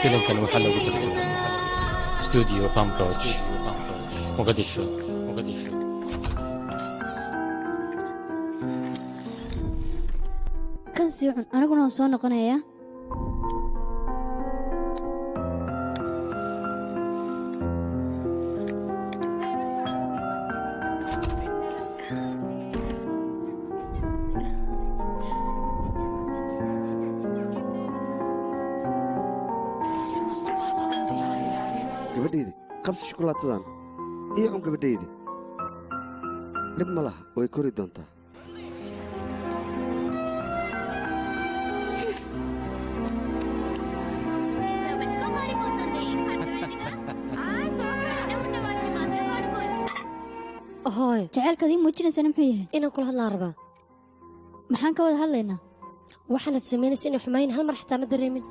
فيلم كان محل وترجمة استوديو فامبروج مقدشو kan sii cun aniguna waan soo noqonayaa gabadheydii qabsi shukulaatadan ii cun gabadheydii dhib ma laha way kori doontaa hooy jacaylkaad ii muujinaysana muxuu yahay inaan kula hadlaan rabaa maxaan ka wada hadlaynaa waxaanad samaynaysa inay xumayn hal mar xitaa ma dareemin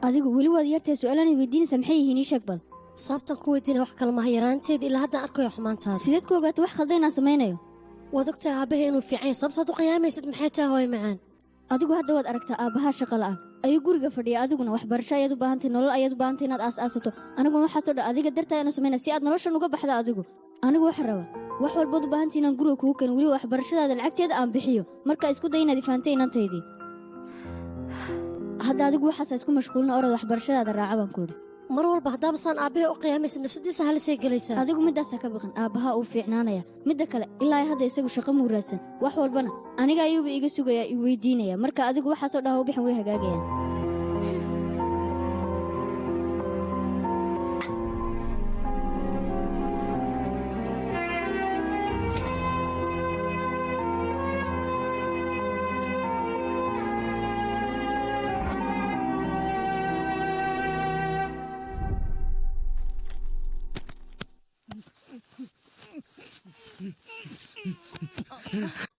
adigu weli waad yartahay su'aalaanay weydiinaysaa maxay yihiin ii sheeg bal sababtan ku weydiina wax kale maha yaraanteeda ilaa haddaan arkayo xumaantaada sideed ku ogaata wax khaldan inaan samaynayo waad ogtahay aabbahay inuu fiican yahay sababtaad u qiyaamaysid maxay tahay hooy macaan adigu hadda waad aragtaa aabbahaa shaqa la'aan ayuu guriga fadhiya adiguna waxbarasho ayaad u baahantay nolol ayaad u baahantay inaad aas-aasato aniguna waxaasoo dhan adiga dartaa inuu samaynaya si aad noloshan uga baxda adigu anigu waxaan rabaa wax walbood u baahantay inaan guriga kugu keenin weliba waxbarashadaada lacagteeda aan bixiyo markaa isku day inaad ifaantay inantaydii hadda adigu waxaasa isku mashquulina orad waxbarashadaada raaca baan ku idhi mar walba haddaaba saan aabbahay u qiyaamaysid nafsadiisa halisay gelaysaa adigu middaasaa ka baqan aabbahaa uu fiicnaanaya midda kale ilaa hadda isagu shaqo muuraadsan wax walbana aniga ayuuba iga sugayaa i weydiinaya marka adigu waxaasoo dhan ha u bixin way hagaagayaan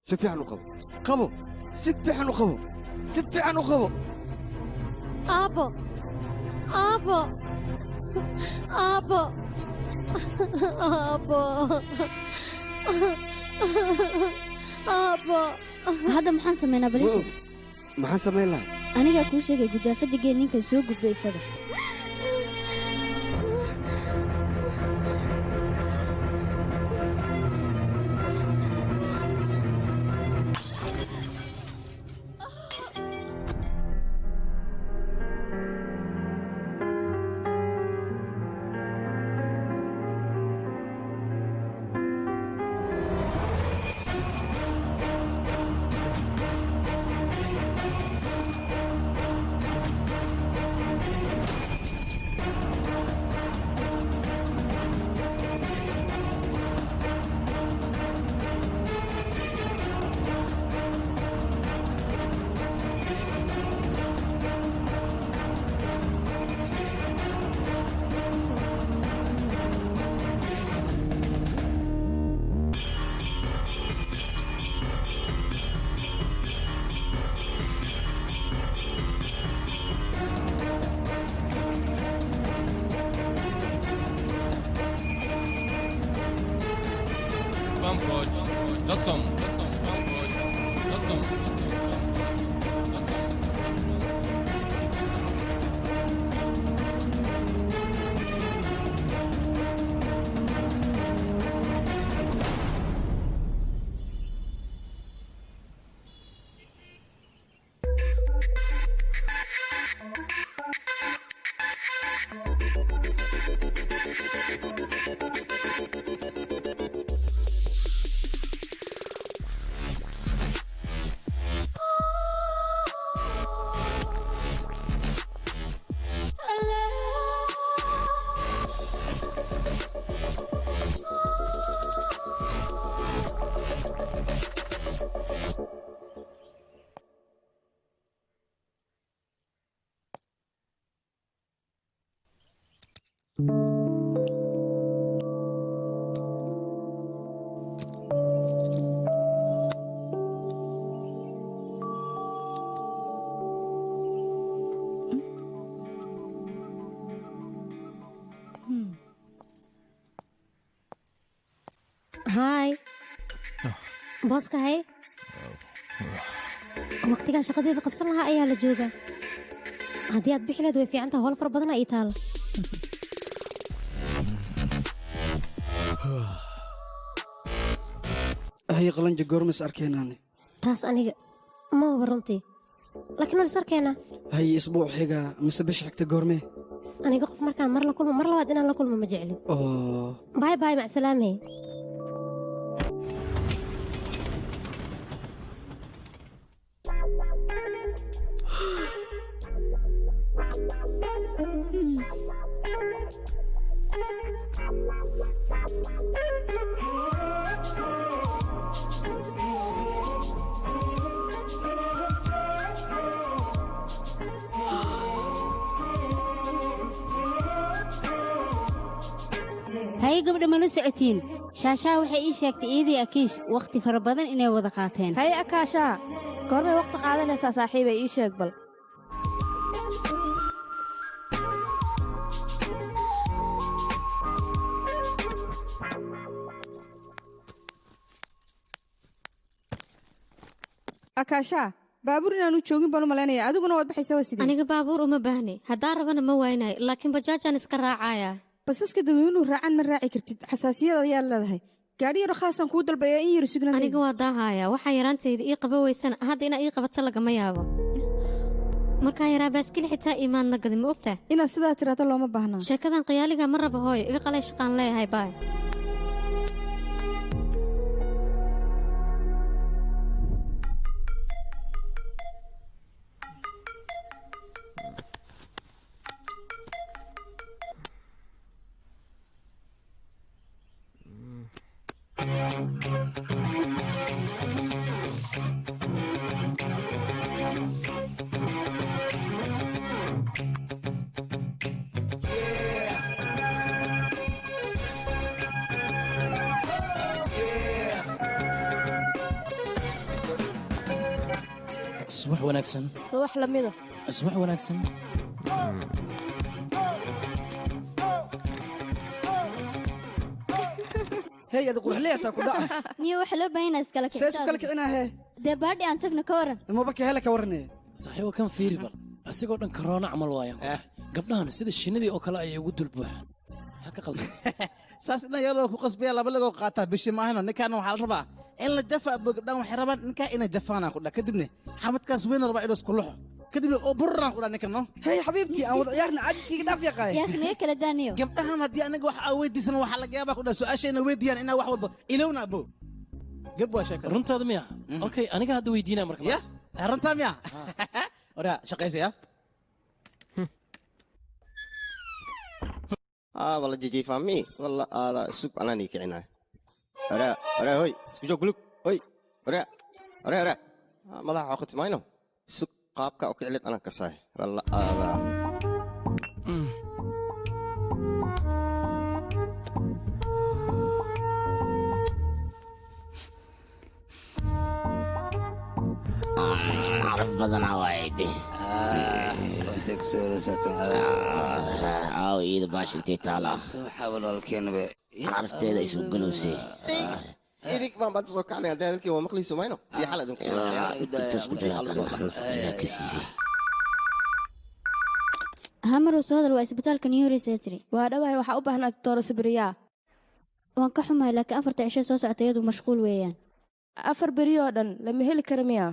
si fiican u qabo si fiican u qabo si fiican u qabo aabbo aabbo aabbo aabbo aabbo hadda maxaan samaynaa balisha maxaan samayn lahay anigaa kuu sheegay gudaafadda gee ninkan soo gudba isaga Fanproj.com هاي booska hay waqtigan shaqadeeda qabsan lahaa ayaa la joogaa haddii aad bixi lahayd way fiican tahay howl fara badan ay taalo hay qalanja goormas arkeenaane taas aniga ma huba runtii laakiin waan is arkeenaa hay isbuuc xiga mise bisha xigta goormee aniga qof markaan mar la kulmo mar labaad inaan la kulmo ma jeclin oo باي باي مع السلامة هاي قبل ما نسعتين شاشة waxay ii sheegtay iidii akiish waqti fara badan inay wada qaateen hay akaasha goormay waqti qaadanaysaa saaxiibay ii sheeg bal akaasha baabuur inaanu joogin baan u malaynaya adiguna waad baxaysaa waa sidee aniga baabuur uma baahni haddaan rabana ma waynayo laakiin bajaajaan iska raacaya basaska dadweynuhu raacaan ma raaci kartid xasaasiyad ayaad leedahay gaadhi yaro khaasaan kuu dalbaya in yar sugnaan aniga waa daahaya waxaa yaraantayda ii qaba weysana hadda inaa ii qabato lagama yaabo markaa yaraa baaskili xitaa iimaadna gadin ma ogtaa inaad sidaa tiraado looma baahnaa sheekadan qayaaliga ma raba hooyo iga qalay shaqaan leeyahay baay صباح وناكسن subax lamida صباح وناكسن hey adi qurxleeyataa ku dhaca niyo waxa loo baahan yahay iskala seesu kala kicinaa hee dee baadhi aan tagno ka waran imaba ka hele ka warranee صاحبه كان فيري بل asigoo dhan corona camal waaya gabdhahan sida shinidii oo kale ayay ugu dulbuuxaan halka qaldan saas ina yaroo ku qasbaya laba lagoo qaataa bishi maahayno ninkaana waxaa la rabaa in la jafa gabdhahan waxay rabaan ninkaa inay jafaanaan ku dha kadibne xamadkaas weyna rabaa inuu isku luxo kadibne oo bururaan ku dha ninkan no hey xabiibtii aan wada ciyaarna caajiskayga dhaaf yaqaay yaa khniga kala daaniyo gabdhahan haddii aniga wax aa weydiisan waxaa laga yaabaa ku dha su-aashayna weydiiyaan inaa wax walba ilowna abo gab waa sheeka runtaada miya okay aniga hadda weydiinaa marka ya runtaa miya oraa shaqaysaya والله جي فامي والله هذا سوق انا نيك عنا ارا هوي اسكو جو كلوك هوي ارا ما لا اخذت ماينو سوق قابك او كعلت انا كساي والله هذا عرف بدنا وايدي أو إذا باش تطلع حاول الكلمة عرفت هذا اسمه قلوسي إيديك ما بتصك على هذا الكلمة مقليس وماينو زي حالة دمك تسكت لك كسيفي hamar uu soo hadal waa isbitaalka new resetry waa dhawahay waxaa u baahnaatay tooro sabriyaa waan ka xumahay laakiin afarta cisho soo socota iyadu mashquul weeyaan 4 beri oo dhan lama heli kara miyaa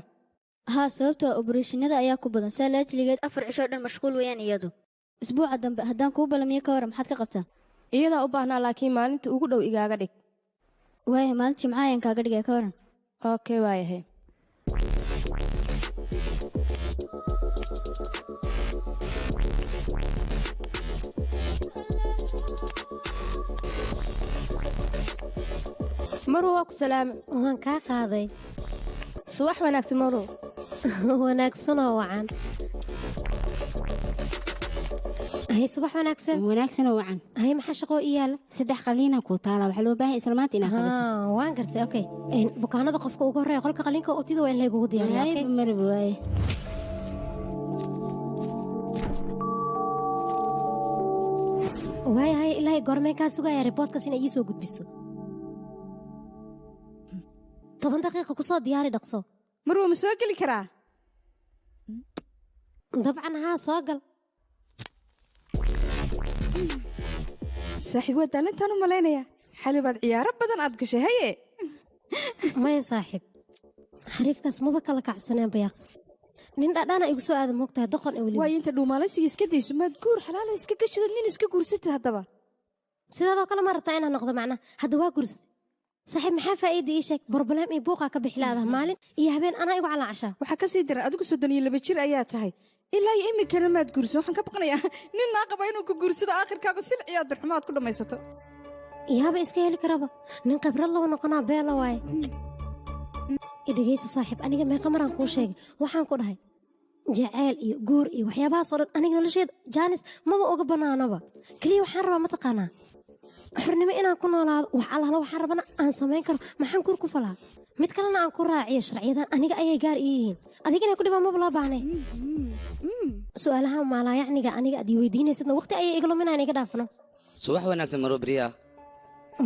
haa sababtoo obarashinada ayaa ku badan saa laajligeed 4 cisho dhan mashquul weeyaan iyadu isbuuca dambe haddaan kuu balamiyo ka waran maxaad ka qabtaa iyadaa u baahnaa laakiin maalinta ugu dhow igaaga dhig waaya maalin jimca ayaan kaaga dhigaya ka waran okay waayahay maruu waa ku salaame waan kaa qaaday subax wanaagsan maruu wanaagsanoo wacan hay subax wanaagsan wanaagsanoo wacan hay maxaa shaqoo ii yaala 3 qaliina ku taala waxa loo baahan isla maanta inaad qabato waan gartay okay bukaanada qofka ugu horeeya qolka qalinka oo tida waa in lagu diyaariyaa okay marba waaye waayahay ilaahay goormeen kaa sugaya reportkaas inay ii soo gudbiso 10 daqiiqo ku soo diyaari dhaqso marwo ma soo geli karaa dabcan haa soo gal saaxiib waa daalantaan u malaynayaa xali baad ciyaaro badan aad gashay haye maya saaxiib xariifkaas maba kala kacsaneen bayaaq nin dhadhana igu soo aada moogtahay doqon ee weliba waayo inta dhuumaalaysiga iska dayso maad guur xalaala iska gashadad nin iska guursata haddaba sidaadoo kale ma rabtaa inaan noqdo macnaa hadda waa guursatay saaxiib maxaa faa'iida ii sheeg barbaleem iyo buuqaa ka bixilaada maalin iyo habeen anaa igu calaacashaa waxaa ka sii daran adigu 32 jir ayaa tahay ilaa iyo iminkana maad guursan waxaan ka baqanayaa nin naa qaba inuu ku guursado aakhirkaagu silciyo darxumaad ku dhammaysato yaaba iska heli karaba nin khibrad laba noqonaa beela waaye idhegaysa saaxiib aniga meeqa maraan kuu sheegay waxaan ku dhahay jacayl iyo guur iyo waxyaabahaasoo dhan aniga nolosheeda jaanis maba uga bannaanaba keliya waxaan rabaa mataqaanaa xornimo inaan ku noolaado wax allaala waxaan rabana aan samayn karo maxaan guur ku falaa mid kalena aan ku raaciyo sharciyadan aniga ayay gaar ii yihiin adigana ku dhibaan maba loo baahnay su'aalaha maalaayacniga aniga aad ii weydiinaysadna waqti ayay iga luminayaan iga dhaafno subax wanaagsan maro beriyaa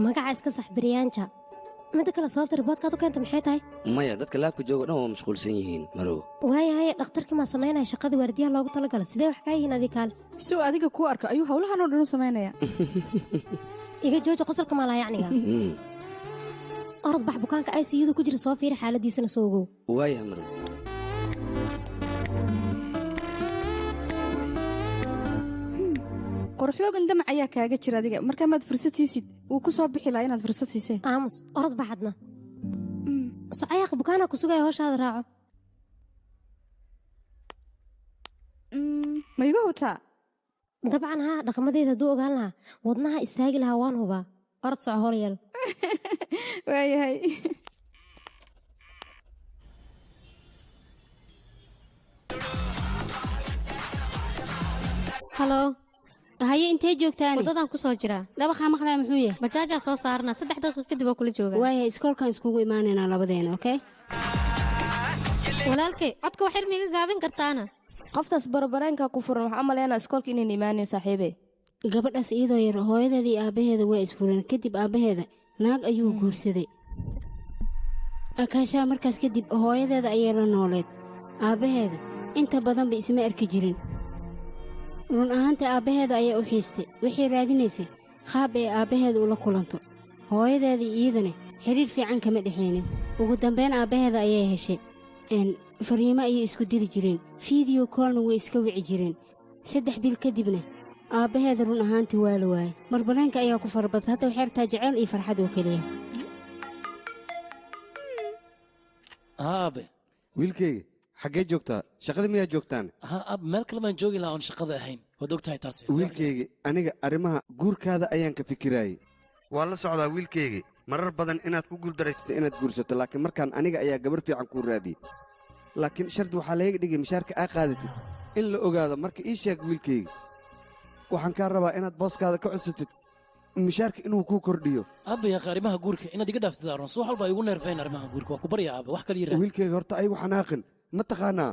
magaca iska sax beryaanja midda kale sababta riboodkaad u keenta maxay tahay maya dadka laabka jooga dhan waa mashquulsan yihiin marow waayahaye dhakhtarkii maa samaynaya shaqadii waardiyaha loogu talagalay sidee wax kaa yihiin adii kaale si uu adiga kuu arko ayuu howlahan oo dhan u samaynaya iga jooja qosalka maalaayacniga orod bax bukaanka ICU-da ku jira soo fiiri xaaladiisana soo ogow waayaha marow qorxoogan damac ayaa kaaga jira adiga markaa maad fursad siisid wuu ku soo bixi lahaa inaad fursad siiseen aamus orod baxadna socayaaq bukaanaa ku sugaya howshaada raaco ma iga hubtaa dabcan haa dhaqmadeeda hadduu ogaan lahaa wadnaha istaagi lahaa waan hubaa orod soco hor yeel waayahay halo haye intee joogtaan wadadaan ku soo jiraa dabaqaa maqlaa muxuu yahay bajaajaa soo saarnaa 3 daqiiqo kadib waa kula joogaa waayahay iskoolkan iskugu imaanaynaa labadeena okay walaalkay codka wax yar miiga gaabin kartaana qoftaas barbareenka ku furan waxaa umaleynaa iskoolka inayn imaanin saaxiibe gabadhaas iyadoo yar hooyadeeda iyo aabbaheeda waa isfureen kadib aabbaheeda naag ayuu guursaday akaashaa markaas kadib hooyadeeda ayay la nooleed aabbaheeda inta badanba isma arki jirin run ahaanta aabbaheeda ayaa u xiistay waxay raadinaysay qaab ee aabbaheeda ula kulanto hooyadeeda iyadana xidhiir fiican kama dhexaynin ugu dambayn aabbaheeda ayay heshay fariimo ayay isku diri jireen fiideo koolna way iska wici jireen 3 bil kadibna aabbaheeda run ahaantii waa la waayay marbaleenka ayaa ku farabatay hadda waxay rabtaa jacayl iyo farxad oo keliya aabe wiilkayga xaggee joogtaa shaqada miyaa joogtaan ab meel kale baan joogi lahaa oon shaqada ahayn waad ogtahay taas wiilkayga aniga arrimaha guurkaada ayaan ka fikiraayey waa la socdaa wiilkayga marar badan inaad ku guuldaraysta inaad guursato laakiin markaan aniga ayaa gabar fiican kuu raadiyey laakiin shardi waxaa laga dhigay mishaarka aa qaadatid in la ogaado marka ii sheeg wiilkayga waxaan kaa rabaa inaad booskaada ka codsatid mishaarka inuu kuu kordhiyo aabba yaqa arrimaha guurka inaad iga dhaaftid aaron si wax walba igu neerfayn arrimaha guurka waa ku barya aabba wax kale yiraahdo wiilkayga horta aygu xanaaqin ma taqaanaa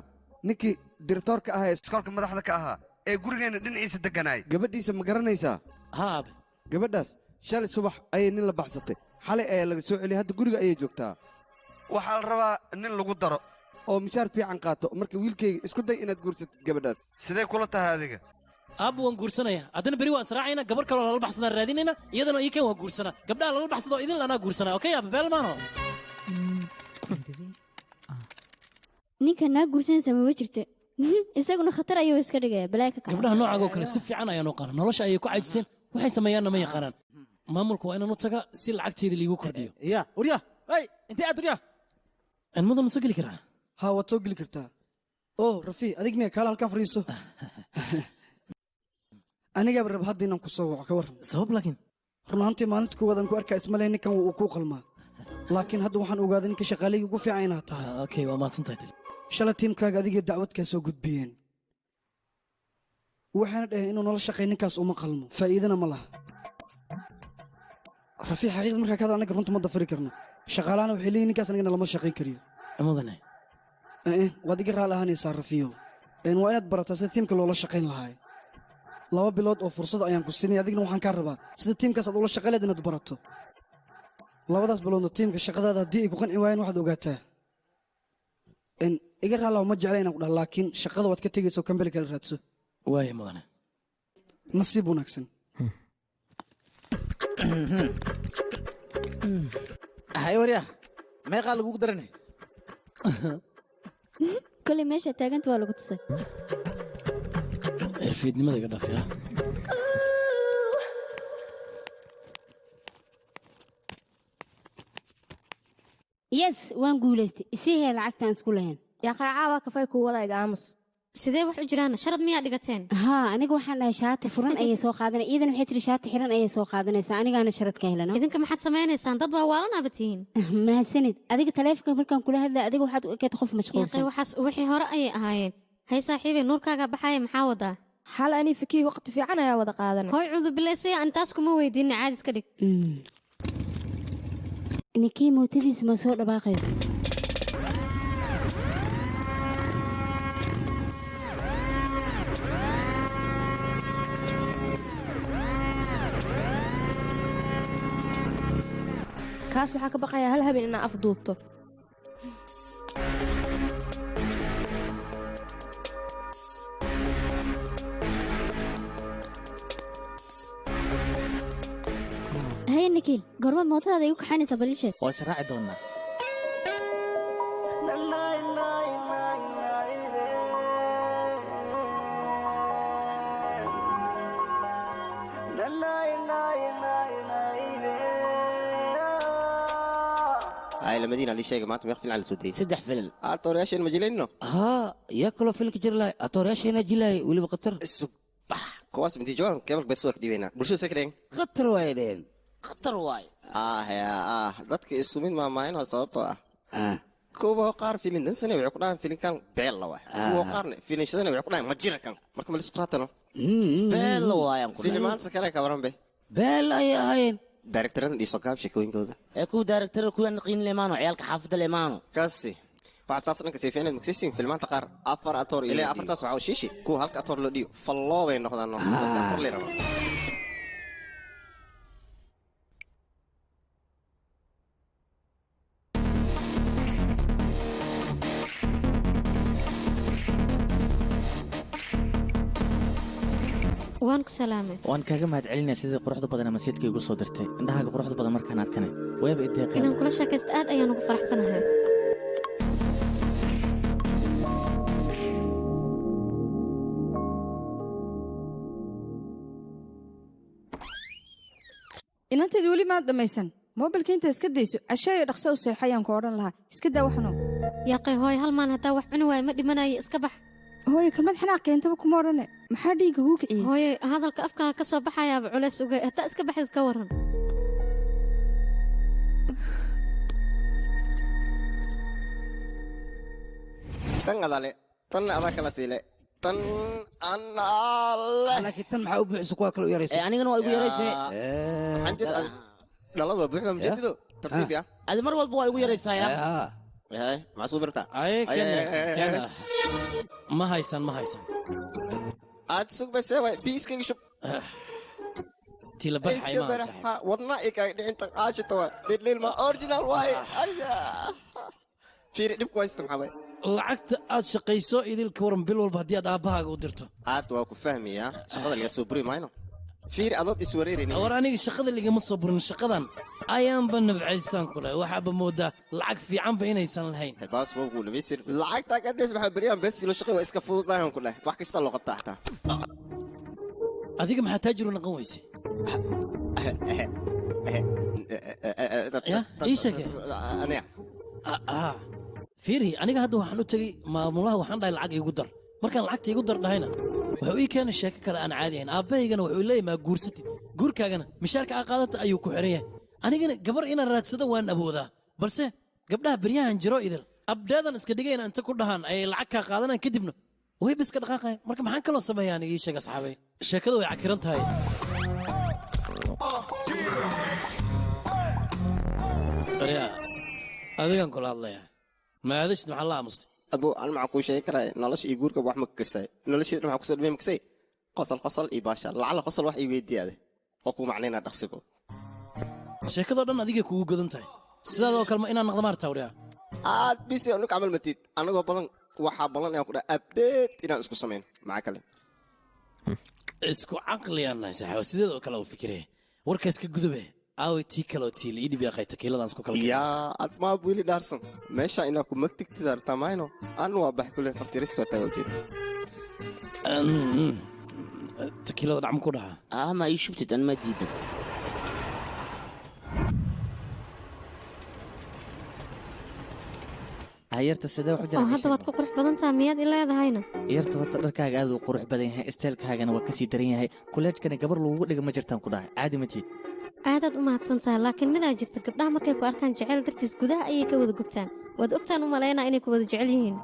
ninkii direktoorka ahaa ee iskoolka madaxda ka ahaa ee gurigeenna dhinaciisa degganaay gabadhiisa ma garanaysaa haa aabe gabadhaas shalay subax ayay nin la baxsatay xalay ayaa laga soo celiyay hadda guriga ayay joogtaa waxaa la rabaa nin lagu daro oo mishaar fiican qaato marka wiilkayga isku day inaad guursatid gabadhaas sidee kula tahay adiga aabba waan guursanaya haddana beri waan israacayna gabar kaloo lala baxsadaan raadinayna iyadana ii keen waan guursanaa gabdhaha lala baxsadoo idin lanaa guursanaa okey aabba beelmaano ninka naa guursanaysa mama jirto isaguna khatar ayuu iska dhigaya balaa ka gabdhaha noocaagoo kale si fiican ayaan u qaana nolosha ayay ku caajiseen waxay sameeyaanna ma yaqaanaan maamulku waa inaan u taga si lacagteeda liigu kordhiyo ya warya ay intee aad warya cilmada ma soo geli karaa haa waad soo geli kartaa oo rafii adig miya kaala halkan fadhiiso anigaaba rab hadda inaan ku soo waco ka warran sabab laakiin run ahaantii maalinta koowaad aan ku arkaa ismale ninkan uu kuu qalmaa laakiin hadda waxaan ogaaday ninka shaqaalayga ugu fiican inaad tahay okay waa mahadsantahay tali shalay tiimkaaga adigii dacwadkaa soo gudbiyeen waxaana dhahay inuu nala shaqay ninkaas uma qalmo faa'iidana ma laha rafii xaqiiqda markaa ka hadal anaga runta ma dafari karno shaqaalaana waxay leeyihin ninkaas anagana lama shaqayn kariyo mudane waad iga raali ahaanaysaa rafiyo waa inaad barataa sida tiimka loola shaqayn lahaay 2 bilood oo fursad ayaan ku siinaya adigna waxaan kaa rabaa sida tiimkaas aad ula shaqayleed inaad barato labadaas biloodna tiimka shaqadaada haddii ay ku qanci waayeen waxaad ogaataa in iga raalaw ma jecla inaan ku dhaha laakiin shaqada waad ka tegayso kambeli kala raadso waaya mudane nasiib wanaagsan hay waryaa meeqaa lagugu daranay koley meesha taaganta waa lagu tusay fiidnimada iga dhaafya yes waan guulaystay isii hee lacagtaan isku lahayn yaa qaacaawa kafay kuu wadayga aamus sidee wax u jiraan sharad miyaa dhigateen haa aniga waxaan dhahay shaati furan ayay soo qaadanay iidan waxay tiri shaati xiran ayay soo qaadanaysaa anigaana sharad ka helano idinka maxaad samaynaysaan dad waa waalanaba tihiin mahadsanid adiga taleefonka markaan kula hadlay adiga waxaad u ekeed qof mashquulsan waxaas wixii hore ayay ahaayeen hay saaxiibey nuurkaaga baxaya maxaa wadaa xal ani fikii waqti fiican ayaa wada qaadanay hooy cudubilaysay aan taas kuma weydiinin caadi iska dhig ninkii mootadiisa ma soo dhabaaqayso kaas waxaa ka baqayaa hal habeen inaa afduubto haye nikiil goormaad mootadaada igu kaxaynaysaa baliisheed waa israaci doonaa المدينة اللي شيء ما تميخ فيلم على سودي سدح فيلم أطورياش المجلينه ها ياكلوا فيلم كجرلاي أطورياش هنا جلاي واللي بقطر الصبح كواس من تجوان كيف بس وقت دينا برشو سكرين قطر وايدين قطر واي يا ضدك السومين ما هنا صوبته كوبا قار فيلم دنسني ويقولان فيلم كان بيلا واحد كوبا قارن فيلم شدنا ويقولان مجرى كان مركم اللي سقطنا بيلا واي فيلم ما سكرين كبران به بيلا يا هين دايركترن دي سوكاب شكوين كودا اكو دايركتر كو نقين ليمانو عيالك حافظ ليمانو كاسي waxaad taasna ka siifeen maksiisin filmaanta qaar afar atoor ilaa afartaas waxa uu shiishi ku halka atoor loo dhiyo fallo bay noqdaan afar leeyahay waan ku salaamay waan kaaga mahadcelinaya sidii quruxda badan ama sidkii igu soo dirtay indhahaaga quruxda badan markaan arkane wayba ideeqeen inaan kula sheekaysto aad ayaan ugu faraxsanahay inanteed weli maad dhammaysan moobilka inta iska dayso ashaayo dhaqso u seexayaan ku odhan lahaa iska daa waxnu yaaqay hooy hal maan haddaa wax cuni waayo ma dhimanayo iska bax hooye kamad xanaaq keentaba kuma odhane maxaa dhiigga kuu kiciyey hooye hadalka afkaaga ka soo baxayaaba culays uga hataa iska baxdid ka waran tan adale tan adaa kala siile tan anale laakiin tan maxaa u buuxisa kuwa kale u yaraysa anigana waa igu yaraysay dhalada buuxda mujeedido tartiib ya adi mar walba waa igu yaraysaa maxaa soo birtaa ma haysan aad sug base way biiskayga shub tilabarxay ma wadna ikaaga dhicinta aashito waa dhidhil ma original waaye fiiri dhibku haysta maxaa bay lacagta aad shaqayso idilka waran bil walba haddii aad aabbahaaga u dirto aad waa ku fahmayaa shaqada laga soo buri mayno fiiri adoo iswareerayni war aniga shaqada ligama soo burin shaqadan ayaanba nabcaystaan kule waxaaba moodaa lacag fiicanba inaysan lahayn baas waa ugu labaysir lacagta ka dhees maxaa beriyaan bes loo shaqay waa iska fududahay ku leh wax kasta loo qabtaa xataa adiga maxaa taajir u noqon weysay ii sheege fiiri aniga hadda waxaan u tegey maamulaha waxaan dhahay lacag iigu dar markaan lacagta iigu dar dhahayna wuxuu ii keenay sheeko kale aan caadi ahayn aabbahaygana wuxuu leeyahay maa guursatid guurkaagana mishaarka aa qaadata ayuu ku xiran yahay anigana gabar inaan raadsada waan awoodaa balse gabdhaha beryahan jiro idil abdheedan iska dhigayna inta ku dhahaan ayay lacag kaa qaadanaan kadibna wayba iska dhaqaaqaya marka maxaan kaloo sameeyaa aniga ii sheeg asxaabay sheekada way cakiran tahay adigan kula hadlayaa maadashid maxaa la aamustay abo aan maxaa kuu sheegi karaa nolosha iyo guurka wax ma kasay nolosheedna maxaa kusoo dhimay makasay qosol iyo baasha lacala qosol wax ii weydiiyaade oo ku macnaynaa dhaqsigo sheekadoo dhan adigay kugu godan tahay sidaadoo kalema inaan naqda maarta wariya aad bisi anu camal matid anagoo badan waxaa balan inaan ku dhaha abdeed inaan isku samayn maxaa kale isku caqliyaan nahay saxaabo sideedoo kale u fikire warkaas ka gudube aaway tii kaloo tiil ii dhib yaaqay takiiladan isku kala yaa aad maa weli dhaarsan meesha inaa ku magtigtid artaa mayno anu waa bax kule fartiris waa taaga ujeeda takiilada dhacma ku dhaha ma ii shubtid an ma diidan yarta sidee wax oo hadda waad ku qurux badan tahay miyaad i leedahayna yarta wata dharkaaga aad u qurux badan yahay isteelkaagana waa kasii daran yahay kuleejkana gabar lagugu dhiga ma jirtaan ku dhahay caadi ma tiid aadaad u mahadsan tahay laakiin midaa jirta gabdhaha markay ku arkaan jeceyl dartiis gudaha ayay ka wada gubtaan waad ogtaan u malaynaa inay ku wada jecel yihiin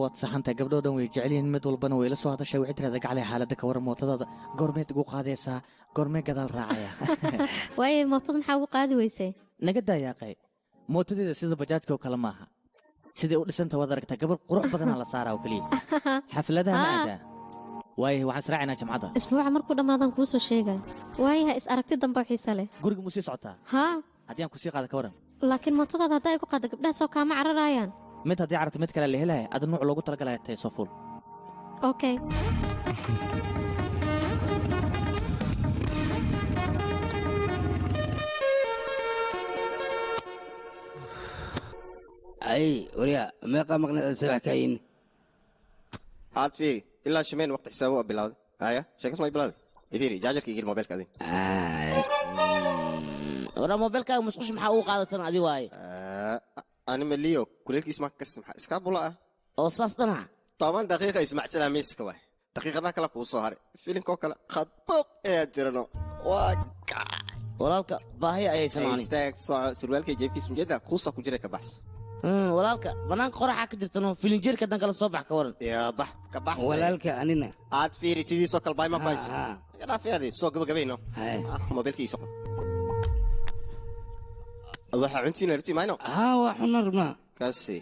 waad saxantahay gabdhoo dhan way jecel yihiin mid walbana way la soo hadashay waxay tiraada gaclay xaaladda ka waran mootadaada goormeed ugu qaadaysaa goormee gadaal raacaya waayo mootada maxaa ugu qaadi weysay naga daayaaqay mootadeeda sida bajaajka oo kale maaha sidai u dhisanta waad aragtaa gabar qurux badanaa la saaraa oo keliya xafladaha ma aadaa waayahay waxaan israacaynaa jamcadda isbuuca markuu dhammaadaan kuu soo sheegaya waayahay is aragti dambe oo xiise leh guriga muu sii socotaa haa haddii aan kusii qaada ka waran laakiin mootadaada haddaa ay ku qaadda gabdhaha soo kaama cararayaan mid haddii cararta mid kale la helaya ada nuuc loogu talagalaya tahay soo fuul okay ay wariya meeqa maqnad sabax kayin aad fiiri ilaa shumeen waqti xisaabo waa bilowday haya sheekas ma bilowday fiiri jaajarka igil mobilka adin wara mobilkaaga musqush maxaa uu qaadatan adi waaye ani maliyo kuleelkiis ma kas maxaa iska bula oo saas dhana 10 daqiiqa ismac salaamiska waay daqiiqada kale ku soo haray filimkoo kale qadbab ee jirano waa walaalka baahi ayay samaanay istaag surwaalka jeebkiisa mujada kuusa ku jiray ka baxs walaalka banaanka qoraxa ka jirtano filinjeerka dan kala soo bax ka waran yaa bax ka bax walaalka anina aad fiiri sidii soo kala bayma bays ka dhaafiyadi soo gabagabayno mobilkiisa waxa cuntiina riti mayno waa xunna rabnaa kaasi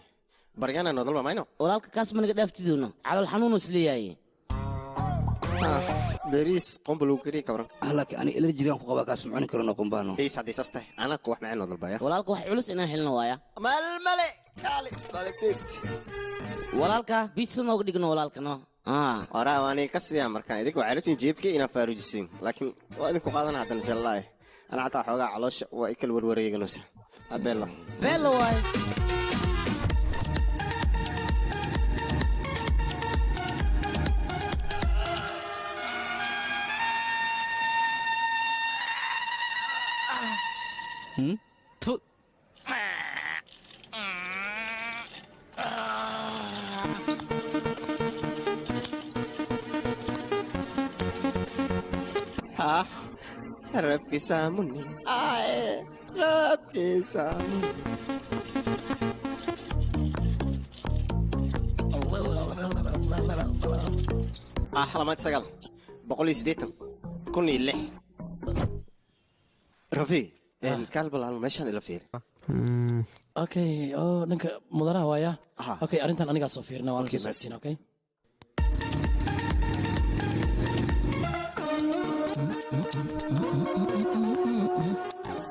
baryana nodolba mayno walaalka kaas ma naga dhaaftidoona calal xanuun isleeyahay beris qombolo kari kabran halka ani allergy-gan ku qabaa kaas macaan karno qombaano bees hadii sastay ana ku wax macaan nodolba ya walaalka wax culus inaan helno waaya male kali quality walaalka biisa nooga dhigno walaalkano ora waani ka siya markaan idigu caarifin jeebkii ina faarujisin laakiin waa idinku qaadan hadan sallallahu ana xataa xoogaa caloosha waa ikal warwareeganaysa abella bella waay Rabbi samuni Rabbi samuni حلمات سجل بقولي سديتم كوني له رفي الكلب اللي مشان إلى فير اوكي ninka mudanaha waaya okay arintan aniga soo fiirna waan soo socodsiin okay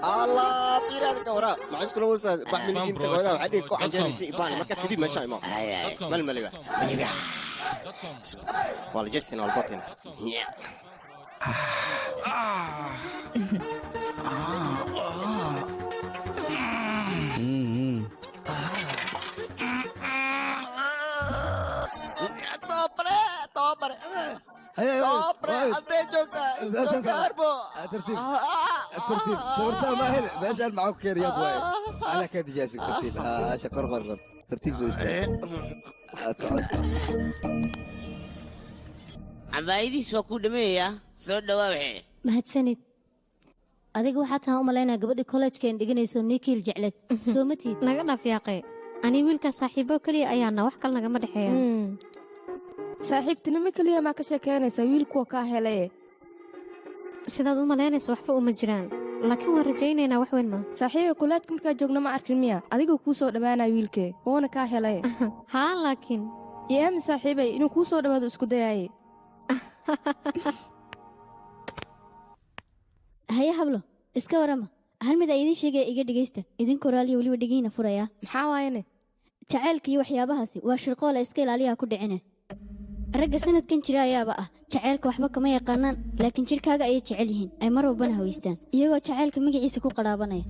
الله بيرك ورا ما عايز كل وسا بحمل انت وهذا وحدي كو عجاني سي بان مركز جديد ماشي ما مال مليبه والله جسنا والبطن طابر أنت ترتيب صورتها ما هنا بجعل معك كير يا ابوي انا كنت جالس ترتيب شكر غرغر ترتيب زو cabaayadiis waa ku dhameeyaa soo dhawaa wixii mahadsanid adiga waxaa tahan u malaynaa gabadhii kollejkeen dhiganayso nikiil jecled soo ma tiid naga dhaaf yaaqe ani wiilka saaxiibo kaliya ayaana wax kale nagama dhexeeya saaxiibtinimo kaliya maa ka sheekeynaysa wiilkuwa kaa helaye sidaad u malaynayso waxba uma jiraan laakiin waan rajaynaynaa wax weyn ma saaxiiba kulaadka markaa joogna ma arkin miya adigoo kuu soo dhowaanaya wiilkee woona kaa helaye haa laakiin iyo aami saaxiibay inuu kuu soo dhowaado isku dayaaye haya hablo iska warama hal mid ay idiin sheegaya iga dhegaysta idinka oraaliya weliba dhegiina furaya maxaa waayane jacaylka iyo waxyaabahaasi waa shirqoola iska ilaaliyaha ku dhicine ragga sanadkan jira ayaaba ah jacaylka waxba kama yaqaanaan laakiin jidhkaaga ayay jecel yihiin ay mar walbana hawaystaan iyagoo jacaylka magaciisa ku qadhaabanaya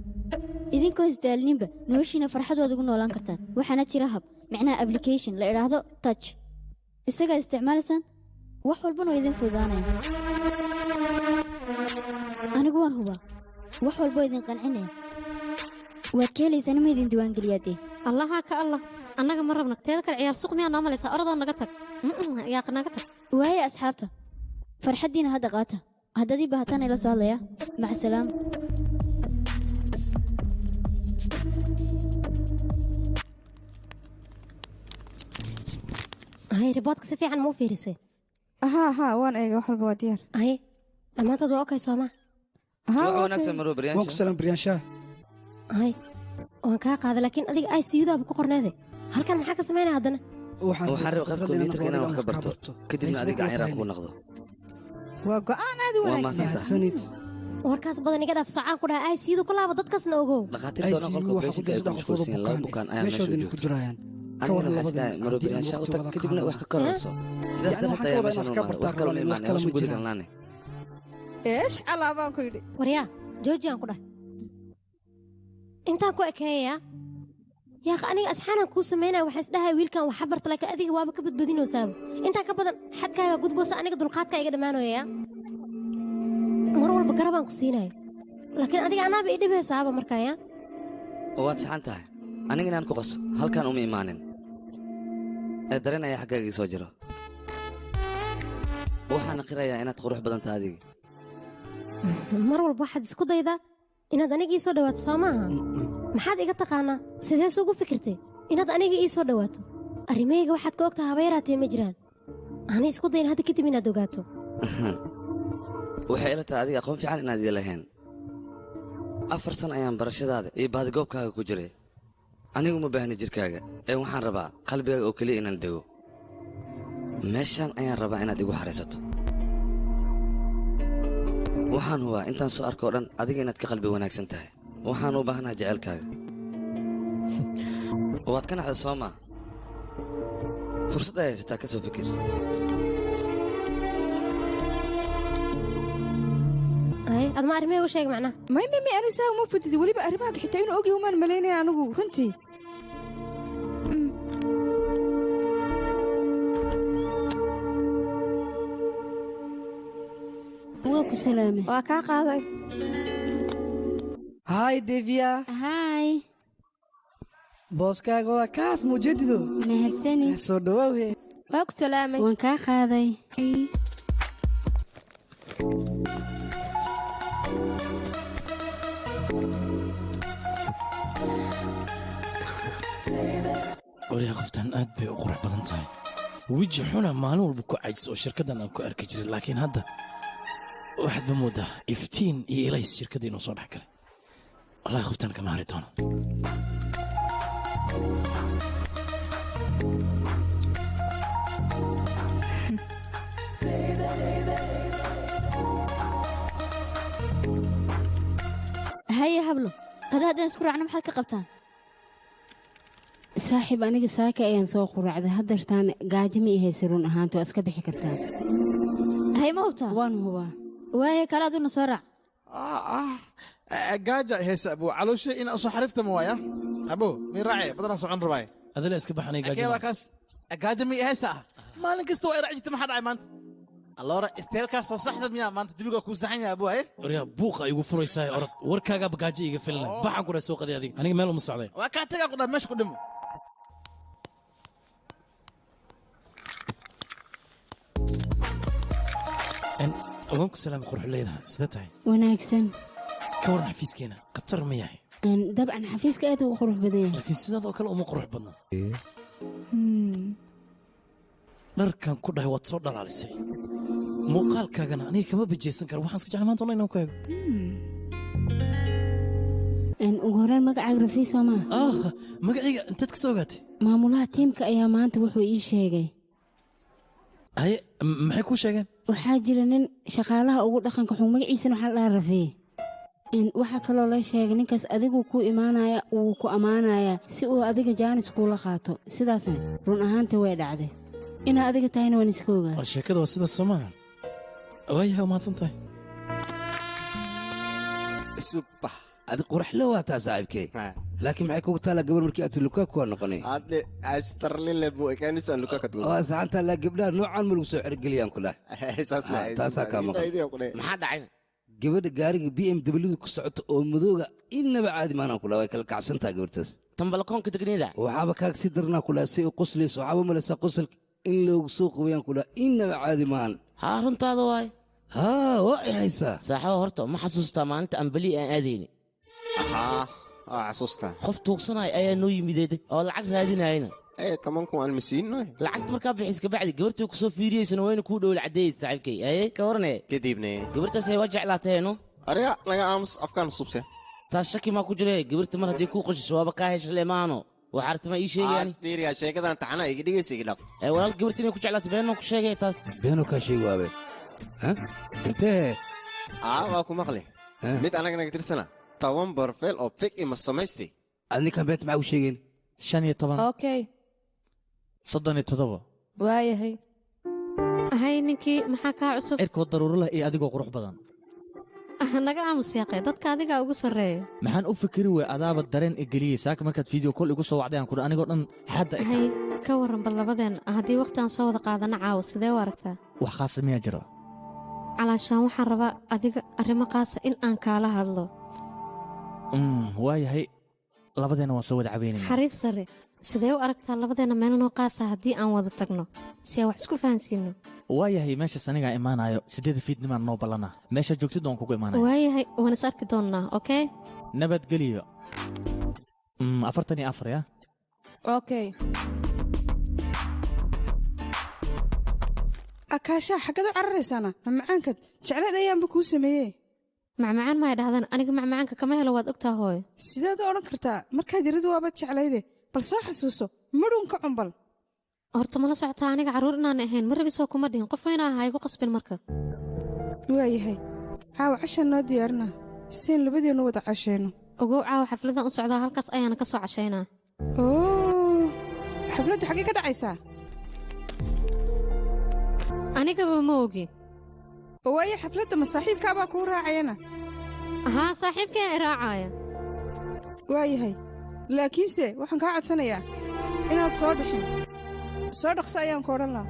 idinkoo isdaalninba noloshiina farxadooda ugu noolaan kartaan waxaana jira hab micnaha application la idhaahdo touch isagaa isticmaalaysaan wax walbana oo idin fududaanaya anigu waan hubaa wax walboo idin qancinaya waad ka helaysaan ma idin diiwaangeliyaadee allaha ka allah annaga ma rabna teeda kale ciyaar suq miyaa noo malaysaa orodoo naga tag yaa naga tag waaye asxaabta farxaddiina hadda qaata haddadii bahataan ila soo hadlaya maca salaama hay riboodka si fiican ma u fiirisay haa waan eegay wax walba waa diyaar hay dhammaantood waa okay soomaa subax wanaagsan marwo waan ku salaam baryaanshaa hay waan kaa qaaday laakiin adiga ICU-daaba ku qorneede halkan maxaa ka samaynaya haddana waxaan rabay qaybta kombiyuutarka inaan wax ka barto kadibna adiga cayraa kugu noqdo waa go'aan aad u wanaagsan warkaas badan iga dhaaf socaan ku dhahay ICU-da ku laaba dadkaasna ogow dhakhaatiirta oo qolka operation-ka ay ku mashquulsan laba bukaan ayaa meesha joogto anigana waxaa isdhahay marwo baryaanshaa u tag kadibna wax ka korayso sidaas darteed ayaa meeshan u maaday wax kaloo imaan hawsha guda galnaane eesh calaabaan ku yidhi waryaa joojiyaan ku dhahay intaan ku ekeeyaa yaaq aniga asxaanaan kuu samaynaya waxaan isdhahay wiilkan waxa barta laakiin adiga waaba ka badbadinoosaaba intaa ka badan xadkaaga gudboosa aniga dulqaadkaa iga dhammaanooyaa mar walba garabaan ku siinaya laakiin adiga anaaba ii dhibaysaaba markaaya waad saxan tahay aniga inaan ku qaso halkaan uma imaanin ee dareen ayaa xaggaaga ii soo jiro waxaan qirayaa inaad qurux badan tahay adiga mar walba waxaad isku daydaa inaad aniga ii soo dhawaato soo maaha maxaad iga taqaanaa sidees ugu fikirtay inaad aniga ii soo dhawaato arrimahayga waxaad ka ogtaha haba yaraatee ma jiraan aanay isku dayin hadda kadib inaad ogaato waxay ila tahay adiga aqoon fiican inaad ii lahayn 4 san ayaan barashadaada iyo baadigoobkaaga ku jiray anigu ma baahni jirkaaga ee waxaan rabaa qalbigaaga oo keliya inaan dego meeshaan ayaan rabaa inaad igu xariisato waxaan hubaa intaan soo arko oo dhan adiga inaad ka qalbi wanaagsan tahay waxaan u baahanahay jaceylkaaga waad ka naxda soo maa fursad ay haysataa ka soo fikir adma arrimahey u sheeg macnaha may anisaa uma fudidi weliba arrimahaga xitaa inuu ogyahay umaan malaynaya anigu runtii waa ku salaamay waa kaa qaaday haay devia haay booskaaga waa kaas muujadido mahadsani soo dhawaawe waa ku salaamay waan kaa qaaday waliya qoftan aad bay u qurux badan tahay weji xuna maalin walba ku caajis oo shirkaddan aan ku arki jiray laakiin hadda waxaad ba moodaa iftiin iyo ilays shirkadda inuu soo dhex galay wallahi qoftan kama hari doono haye hablo qada haddaan isku raacno maxaad ka qabtaan saaxiib aniga saaka ayaan soo quraacday haddeertaan gaajo ma ihaysa run ahaanta waa iska bixi kartaa hay ma hubtaa waan hubaa waaye kale aduna soo raac gaaja heesa abo caloosha in soo xariifta ma waaya abo mi raace badana socon rabaaye adala iska baxanay gaajo kaas gaaja mi heesa maalin kasta waa raacjita maxaa dhacay maanta alloora isteelkaas soo saxda miyaa maanta jabiga ku saxan yahay abo aye waryaa buuqa igu furaysaa orod warkaagaaba gaajo iga filna baxan ku soo qaday adiga aniga meel uma socday waa kaa tagaa ku dhaa meesha ku dhimo ogaan ku salaama quruxleyda sida tahay wanaagsan ka waran xafiiskeena khatar ma yahay dabcan xafiiska aad ugu qurux badan yahay laakiin sidaadoo kale uma qurux badna dharkan ku dhahay waad soo dhalaalisay muuqaalkaagana aniga kama bajeysan kara waxaan iska jeclay maanta inaan ku eego ugu horreyn magacaaga rafii soo maa magacayga intaad ka soo ogaatay maamulaha tiimka ayaa maanta wuxuu ii sheegay haye maxay kuu sheegeen waxaa jira nin shaqaalaha ugu dhaqanka xun magaciisana waxaa la dhahaa rafii waxaa kaloo la sheegay ninkaas adigu ku imaanaya wuu ku ammaanayaa si uu adiga jaanis kuula qaato sidaasna run ahaanta way dhacday inaa adiga tahayna waan iska ogaa war sheekada waa sida somaa waayahay umahadsan tahay subax adi quraxlo waa taa saaxiibkey laakiin maxay kugu taalaa gabar markii aad lukaku waa noqonay hadde astarlile buu ekaanisan lukaku duul waa saxanta la gabdhaha noocaan ma lagu soo xirgeliyaan ku dhahay taasaa kaa maqan maxaa dhacayna gabadha gaariga BMW ku socoto oo madooga innaba caadi maanaan ku dhaha way kala kacsantaa gabartaas tan balkoonka degneeda waxaaba kaaga sii daranaa ku dhaha si u qoslayso waxaaba malaysaa qosalka in loogu soo qabayaan ku dhaha innaba caadi maahan haa runtaada waay haa waa ay haysaa saaxiibo horta ma xasuustaa maalinta aan beli aan aadayni xasuustaa qof tuugsanaya ayaa noo yimideed oo lacag raadinayna tobanku aan masiinno lacagta markaa bixis kabacdi gabartii ku soo fiiriyeysana wayna kuu dhowl caddeeyey saaxiibkay ka warane kadibne gabartaas ay waa jeclaateeno ariga naga aamus afkaan subse taas shaki maa ku jire gabarta mar haddii kuu qoshiso waaba kaa heshale maano waxaa artama ii sheegayani fiiriyaa sheekadan taxana iga dhigaysa iga dhaaf walaal gabarta inay ku jeclaato beenoo ku sheegay taas beenoo kaa sheegi waabe intee waa ku maqli mid anaga naga tirsana 10 barfeel oo fik ima samaystay adninkan beenta maxaa u sheegeen 15 okay 37 waayahay ahay ninkii maxaa kaa cusub cirkoo daruuro leh iyo adigoo qurux badan naga aamus yaaqee dadka adigaa ugu sarreeya maxaan u fikiri wey adaaba dareen igeliyey saaka markaad video kol igu soo wacday aan kudha anigoo dhan xadda ahay ka warran bal labadeen haddii waqtiaan soo wada qaadana caawo sidee u aragtaa wax khaasa miyaa jira calaashaan waxaan rabaa adiga arrimo qaasa in aan kaala hadlo waayahay labadeena waan soo wada caweynayna xariif sare sidee u aragtaa labadeena meelanoo qaasa haddii aan wada tagno si aan wax isku fahansiino waayahay meeshaas anigaa imaanayo 8 fiidnimaan noo ballana meesha joogtid waan kugu imaanaya waayahay waan is arki doonnaa okey nabadgeliyo 44 ya okay akaashaa xaggad u cararaysaana macmacaankad jecleed ayaanba kuu sameeyey macmacaan maay dhahdaan aniga macmacaanka kama helo waad ogtaa hooyo sidaad u odhan kartaa markaad yaradu waabaad jeclayde bal soo xasuuso madhuunka cumbal horta mala socotaa aniga carruur inaan ahayn ma rabisoo kuma dhihin qof weyna ahaa igu qasbin marka waayahay caawa cashaan noo diyaarina siayn labadeennu wada cashayno ogow caawa xafladan u socdaa halkaas ayaana ka soo cashaynaa oo xafladdu xaggee ka dhacaysaa anigaba ma ogi waaye xafladda ma saaxiibkaabaa kuu raacayana haa saaxiibkaa i raacaya waayahay laakiinse waxaan kaa codsanayaa inaad soo dhixin soo dhaqso ayaan ku odhan lahaa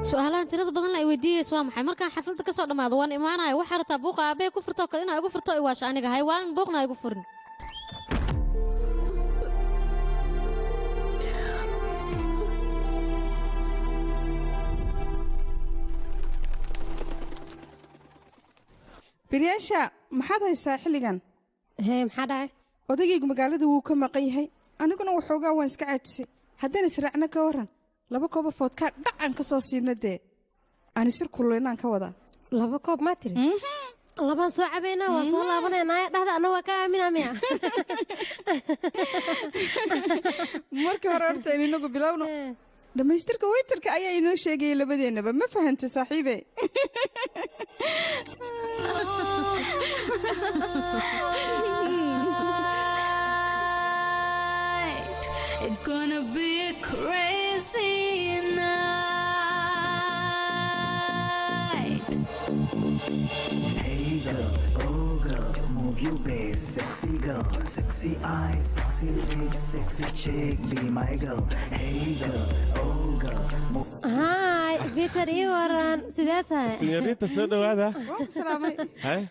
su'aalahan tirada badan la ay weydiiyeysa waa maxay markaan xafladda ka soo dhammaado waan imaanaya waxaa rataa buuqa aabbee ku furtoo kale inaa igu furto i waasha aniga hay waan buuqna igu furin biryaasha maxaad haysaa xilligan maxaa dhacay odagaygu magaalada wuu ka maqan yahay aniguna waxoogaa waan iska caajisay haddaan israacna ka warran 2 kooba foodkaa dhacan ka soo siina dee ani sir kulleynaan ka wadaa 2 koob maa tiri labaan soo cabaynaa waa soo laabanaynaaya dhahda anna waa ka aaminaa miya markii hore horta in inagu bilowno dhammaystirka weytarka ayaa inoo sheegayay labadeennaba ma fahanta saaxiibe It's gonna be a crazy night. Hey girl, oh girl, move your base, sexy girl, sexy eyes, sexy lips, sexy chick, be my girl. Hey girl, oh girl, Hi, Peter ii waran, sidee tahay? Señorita, soo dhawaada. Salaamay. Hay.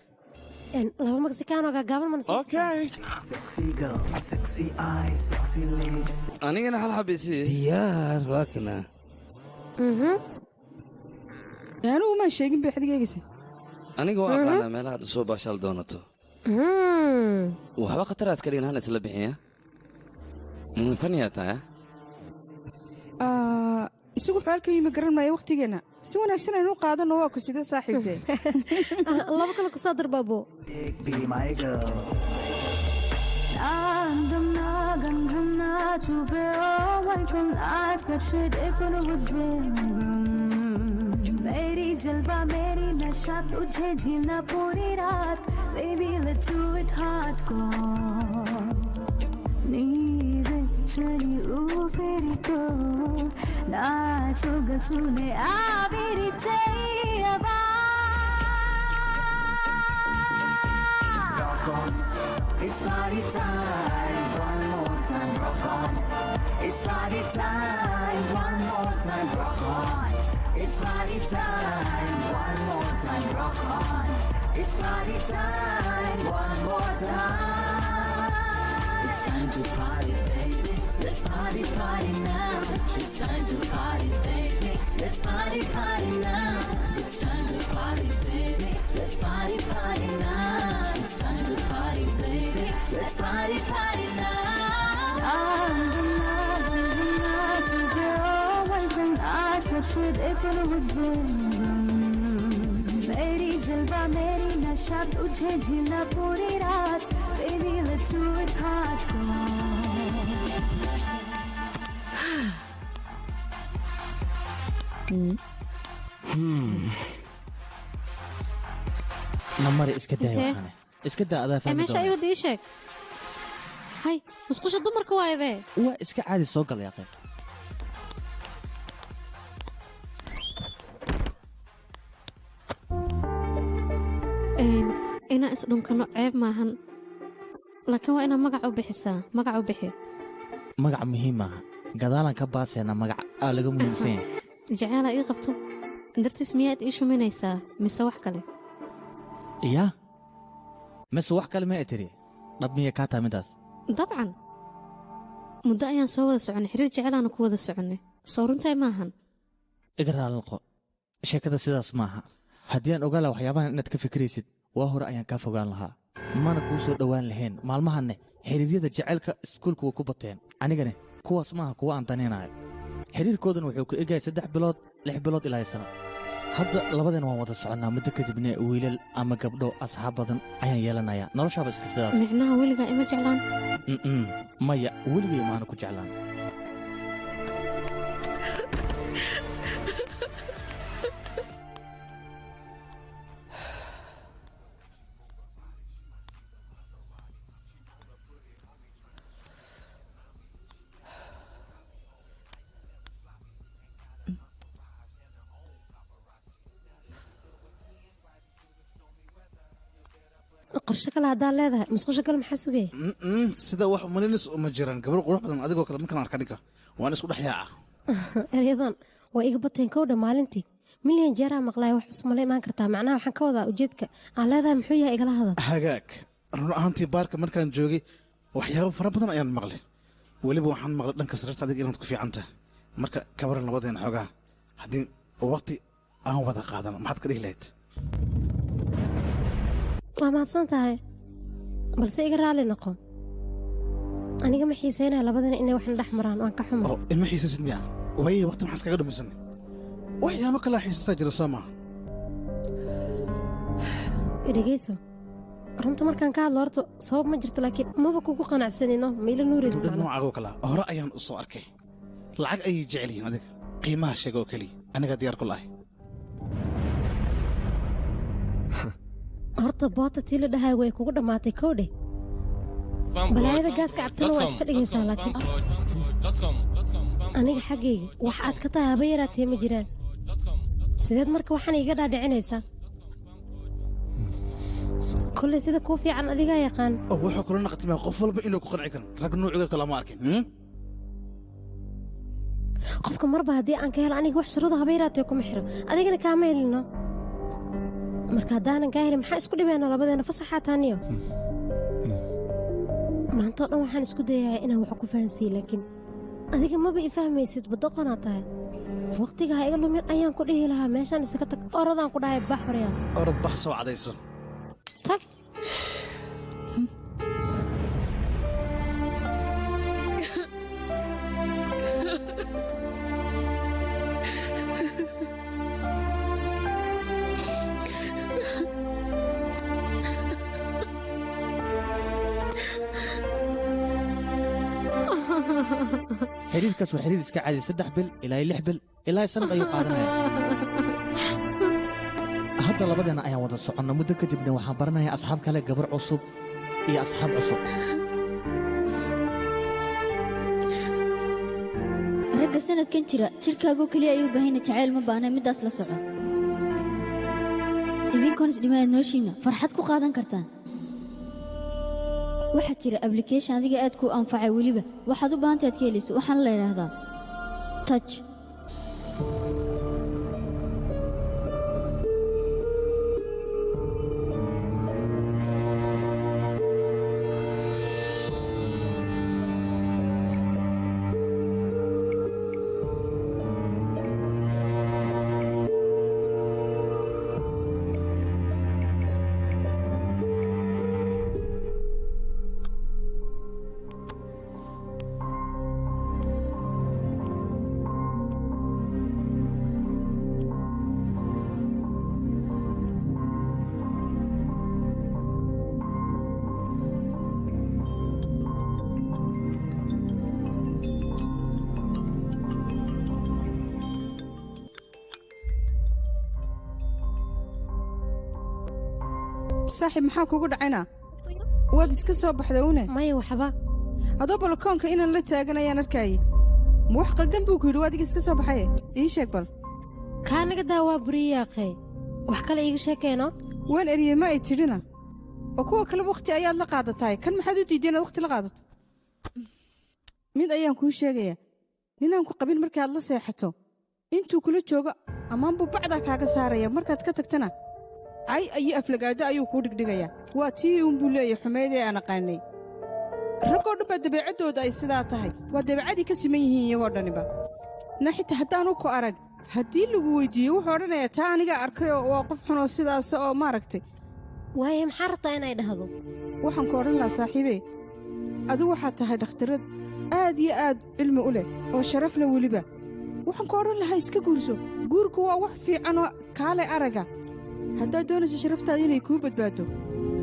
laba Mexicaano gaaban man Okay. Sexy girl, sexy eyes, sexy lips. anigana hal xabisi diyaar waa kana anigu ma sheegin bay xadigeegaysa aniga waa aqaanaa meelaha aad soo baashaal doonato waxba khataraas ka dhigin hana isla bixiya faniyaa tahay isagu xaalka yimi garan maayo waqtigeena si wanaagsan aynu u qaadano waa ku sida saaxiibtee laba kale ku soo dar baabo Be my girl. मेरी जलवा मेरी नशा नशा तुझे झीलना पूरी रात baby let's do it hardcore नींद चली ऊपरी ना सुने आविरी चाहिए Rock on, it's party time. One more time, rock on. It's party time. One more time, rock on. It's party time. One more time, rock on. It's party time. One more time. It's time to party, baby. Let's party, party now. It's time to party, baby. Let's party, party now. It's time to party, baby. Let's party, party now. It's time to party, baby. Let's party, party now. I'm the night to go one thing I should if it would be मेरी जलवा मेरी नशा तुझे झीलना पूरी रात baby let's do it namari iska daa Intee? waxaan iska daa adaa fahmi meesha ayuu dii sheeg hay musqusha dumarka waayabe waa iska caadi soo gal yaaqay inaa isdhunkano ceeb maahan laakiin waa inaa magac u bixisaa magac u bixi magac muhiim maaha gadaalan ka baasayna magac aa laga muhiimsan yahay jaceelaa ii qabto dartiis miyaad ii shuminaysaa mise wax kale yaa mise wax kale ma tiri dhab miya kaa taa midaas dabcan muddo ayaan soo wada soconnay xiriir jecelaanu ku wada soconnay soo runtaay maahan iga raalliqo sheekada sidaas maaha haddii aan ogaan laha waxyaabahan inaad ka fikiraysid waa hore ayaan kaa fogaan lahaa mana kuu soo dhowaan lahayn maalmahanne xiriiryada jacaylka iskuulka way ku bateen anigane kuwaas maaha kuwa aan danaynayo xiriirkoodana wuxuu ku egahay 3 bilood 6 bilood ilaa sano hadda labadeen waan wada soconnaa muddo kadibna wiilal ama gabdho asxaab badan ayaan yeelanayaa noloshaaba iska sidaas micnaha weligaa ima jeclaan maya weligay maana ku jeclaan qorshe kale haddaad leedahay musqusha kale maxaa sugaya sida wax umalinis uma jiraan gabar qurux badan adigoo kale markaan arka ninka waan isku dhex yaaca eryadan waa iga bateen kowdha maalintii milyan jeeraa maqlaaya wax cusmala imaan kartaa macnaha waxaan ka wadaa ujeedka aan leedahay muxuu yahay igala hadal hagaag run ahaantii baarka markaan joogay waxyaabo fara badan ayaan maqlay weliba waxaan maqlay dhanka sariirta adiga inaad ku fiican tahay marka kabaran labadeena xoogaa haddii waqti aan wada qaadano maxaad ka dhihi lahayd waa mahadsan tahay balse iga raalli noqon aniga ma xiisaynaya labadana inay waxna dhex maraan waan ka xuma ilma xiisaysid miya waye waqti maxaas kaga dhumaysanay waxyaabo kalaa xiisasaa jira soo maaha dhegeyso runta markaan ka hadlo horta sabab ma jirto laakiin maba kugu qanacsanino mayla nuuraysa gabdha noocaago kala hore ayaan u soo arkay lacag ayay jecel yihiin adiga qiimaha sheega oo keliya aniga diyaar ku lahay horta boota tii la dhahay way kugu dhammaatay kowdhe balaayada gaaska cabtana waa iska dhigaysaa laakiin aniga xaggayga wax aad ka tahay haba yaraatee ma jiraan sideed marka waxaan iiga dhaadhicinaysaa kolley sida kuu fiican adigaa yaqaan oo wuxuu kula naqtimaa qof walba inuu ku qanci karin rag nuuciga kale ma arkin qofka marba haddii aan ka helo aniga wax shuruuda haba yaraatee kuma xiro adigana kaama helino marka haddaanan kaa helin maxaa isku dhibayna labadeena fasaxaa taaniyo maantoo dhan waxaan isku dayayaa inaan wax ku fahansiiyo laakiin adiga maba i fahmaysid badoqonaa tahay waqtiga ha iga lumin ayaan ku dhihi lahaa meeshaan isaga tag orodaan ku dhahay bax horyaa orod bax soo cadayso tag xiriirkaas waa xiriir iska caadi 3 bil ilaa 6 bil ilaa sanad ayuu qaadanaya hadda labadeena ayaan wada soconna muddo kadibna waxaan baranayaa asxaab kale gabar cusub iyo asxaab cusub ragga sanadkan jira jidhkaagoo keliya ayuu baahayna jacayl ma baahna middaas la soco idinkoon isdhimaad nooshiinna farxad ku qaadan kartaan waxaa jira ablication adiga aad kuu anfacay weliba waxaad u baahantaad ka helayso waxaana la idhaahdaa touch saaxiib maxaa kugu dhacayna waad iska soo baxday une maya waxba adoo balakoonka inaan la taagan ayaan arkayay ma wax qaldan buu ku yidhi waadiga iska soo baxaye ii sheeg bal kaa naga daa waa buriyaaqee wax kale iiga sheekeeno waan eriyey ma ay tidhina oo kuwa kale wakhti ayaad la qaadataay kan maxaad u diiday inaad wakhti la qaadato mid ayaan kuu sheegayaa ninaan ku qabin markaad la seexato intuu kula joogo ammaanbuu bacdaa kaaga saaraya markaad ka tagtana cay iyo aflagaado ayuu kuu dhigdhigayaa waa tii uunbuu leeyahay xumaydee aan aqaanay raggoo dhan baa dabeecaddooda ay sidaa tahay waa dabeecadii ka siman yihiin iyagoo dhaniba na xitaa haddaanu ku arag haddii lagu weyddiiyo wuxuu odhanayaa taa anigaa arkay oo waa qof xunoo sidaas oo maaragtay waaye maxaa rabtaa inay dhahdo waxaan ku odhan lahaa saaxiibee adigu waxaad tahay dhakhtarad aad iyo aad cilmi u leh oo sharaf leh weliba waxaan ku odhan lahaa iska guurso guurku waa wax fiicanoo kaale araga haddaad doonayso sharaftaada inay kuu badbaado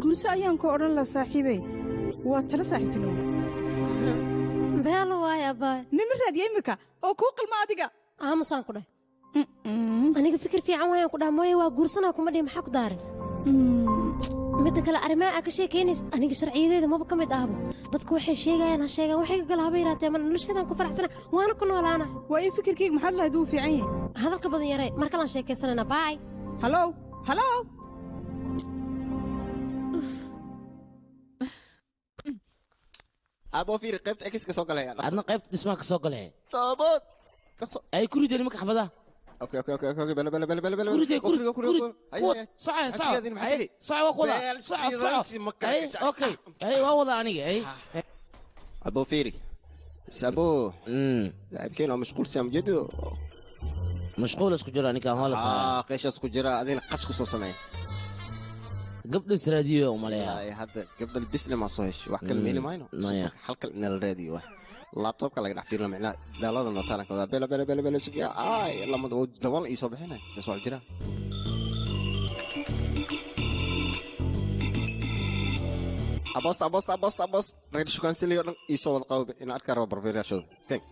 guurso ayaan ku odhan lahaa saaxiibey waa tala saaxiibtinimo beelo waay abbaay nima raadiya immika oo kuu qalma adiga aamusaan ku dheh aniga fikir fiican waayaan ku dhaha mooye waa guursanaa kuma dhihi maxaa ku daaray midda kale arrimaha aa ka sheekaynaysa aniga sharciyadeeda maba ka mid ahba dadku waxay sheegayaan ha sheegaan waxay ka gala haba yaraatee mana nolosheedaan ku faraxsana waana ku noolaana waa ii fikirkayga maxaad lahayd wuu fiican yahay hadalka badan yaree mar kalaan sheekaysanayna baay halow halow abo fiir qaybta ekiska soo galaya adna qaybta dhismaha ka soo galaya sabad ay ku rideen marka xabadaha اوكي اوكي اوكي اوكي بلا بلا بلا بلا بلا كوريدي كوريدي كوريدي صعب صعب وقوضة صعب اوكي اي ووضع اني اي ابو فيري سابو لاعب كينو مشغول سام جدو مشغول اسكو جرا اني كان هولا قيش اسكو جرا ادين قشكو سو سمي قبل الراديو وماليا اي هذا قبل البسله ما صوهش واحد كلمه ماينو حلقه ان الراديو لابتوبka laga dhex fiirna macna daalada nootaanka wada bela bela bela bela sugiya ay lama dawan ii soo bixinay soo jira abos reed shukan siliyo dhan ii soo wada qawbe in arka rabo barbeerashada keen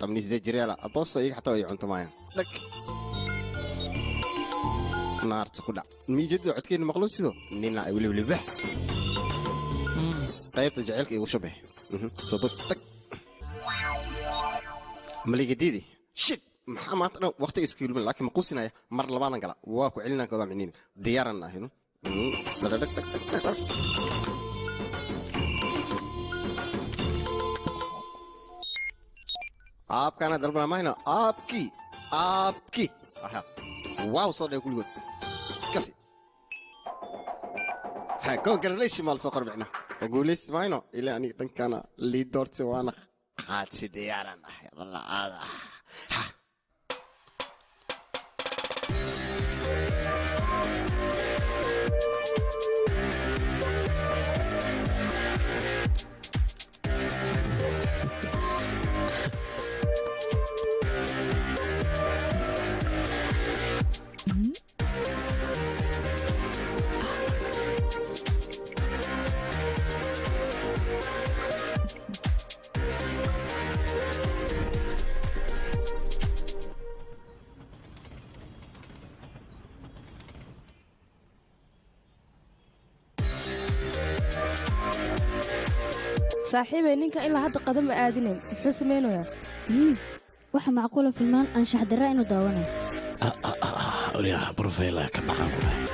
tamniis de jireela abos iga xataa ay cunto maayaan dak naarta ku dhac miijada codkeena maqlo sido nina ay wili bax qaybta jaceelka igu shabay soo bad tag maligadidi shit maxaa maanta dhan waqti iska yulmin laakiin ma quusinaya mar labaadan gala waa ku celinaan kooda micniin diyaaran ahino aabkaana dalbana mayno aabki aha waaw soo dhay kulligood kasi congratulation maal soo qorbixna guulayst mayno ilaa aniga dhankana lii doortay waana qaadsi diyaaran ah yalla saaxiibay ninka ilaa hadda qadama aadinayn muxuu samaynayaa waxa macquula filmaan anshax darra inuu daawanayo oryaha brofeyla ka baxaan ku dhahay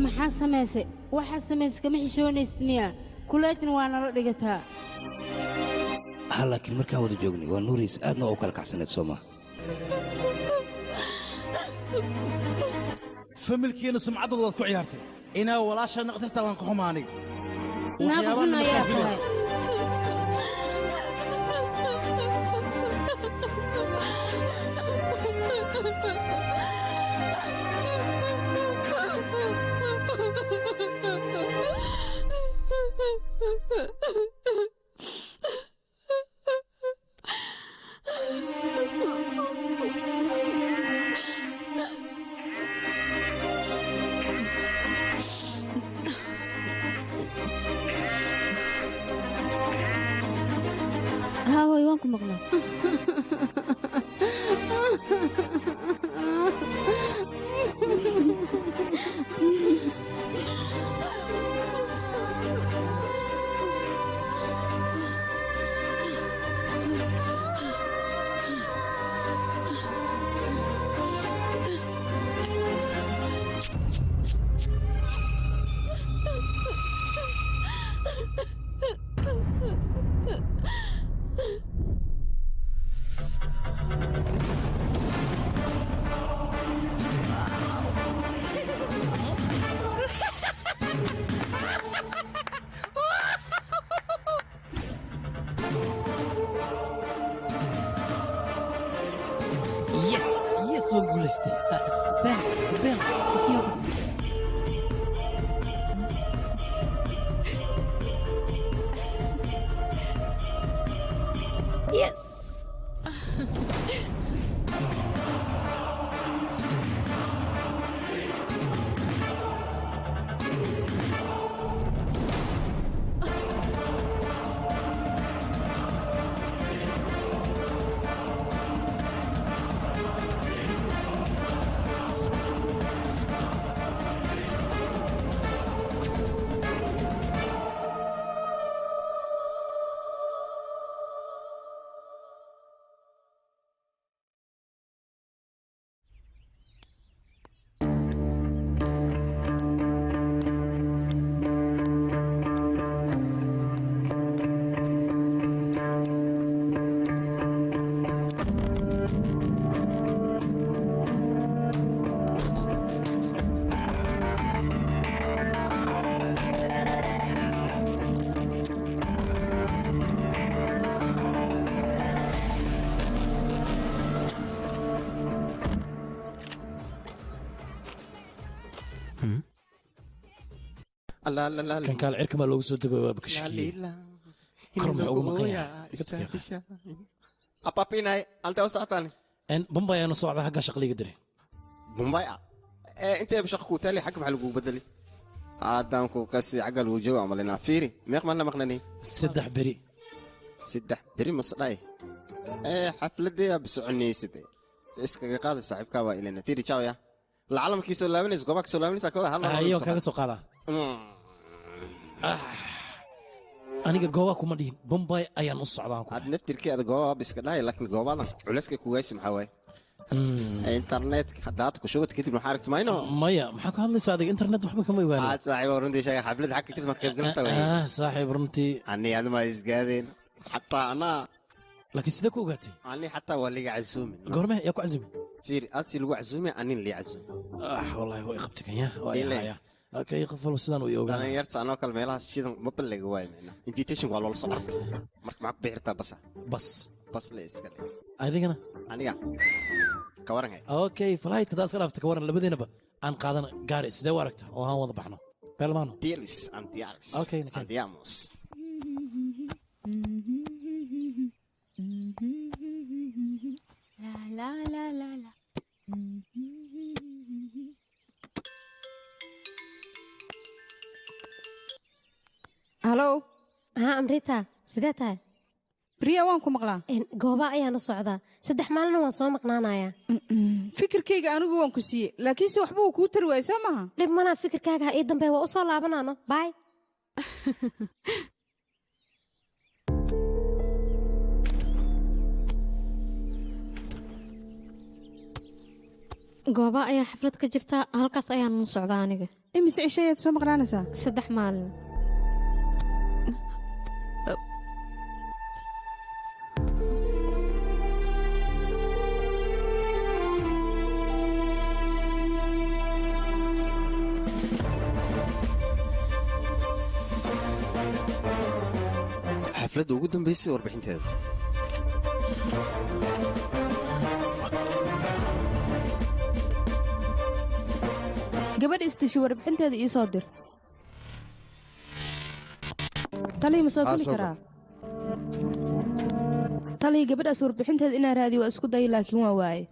maxaa samaysay waxaa samaysay kama xishoonaysid miya kuleetna waa nala dhigataa laakiin markaan wada joognay waa nuuriis aadna oo u kala kacsaneed soo maa familkiina sumcaddooda waad ku ciyaartay inaa walaasha naqdartaa waan ka xuma aniga naabxun ayaa tahay hooy waan ku maqlaa كان كان العرك ما لو سوت بابك شكي كرم حقوق مقيا apa pinay anta usactani ان بمباي انا صعد حق شغلي قدري بمباي انت بشقكو تالي حق محل لو بدلي عادامكو كسي عقل وجو عملنا فيري ميق مالنا مقنني سدح بري مصلاي حفلتي بسعني سبي اسكا قاد صاحبكا وا الينا فيري تشاو يا العالم كيسو لابنس غوبك سو لابنس كولا هلا ايوه كاغا سو قادا aniga gooba kuma dhihin bombay ayaan u socdaan aad naftirkeeda gooba biska dhahay laakiin goobadan culayska kugaasi maxaa waaye internet haddaad ku shubad kadib waxaa aragti mayno maya maxaa ku hadlaysaa adiga internet waxba kama iwaani saaxiib runtii sheega xaflad xagga jirta maad qayb galanta way saaxiib runtii ani aad ma isgaadeen xataa anaa laakiin sidee ku ogaatay ani xataa waa liga casuumin goorme yaa ku casuumin fiir aadsi lagu casuumi anin lii casuumi wallahi way qabtiganya waa okay qof walba sidaan u ogaa dhalin yarta anoo kale meelahaas shidan ma balliga waay macna invitation waa loola socda marka maxaa ku bixirtaa bas la iska dhig adigana aniga ka waran hay okay flight kadaas ka dhaafta ka waran labadeenaba aan qaadan gaari sidee u aragta oo aan wada baxno belmano dialis okay andiamos la la la la halo haa amrita sidee tahay briya waan ku maqlaa gooba ayaan u socdaa 3 maalina waan soo maqnaanayaa fikirkayga anigu waan ku siiyey laakiinse waxba uu kuu tari waayey soo maaha dhib mana fikirkaaga ha ii dambe waa u soo laabanaano baay gooba ayaa xaflad ka jirta halkaas ayaan u socdaa aniga imise cishayaad soo maqnaanaysaa 3 maalin xafladda ugu dambaysay warbixinteeda gabadha isdishay warbixinteeda ii soo dir talii ma soo geli karaa talii gabadhaas warbixinteeda inaa raadiyo waa isku dayo laakiin waa waaye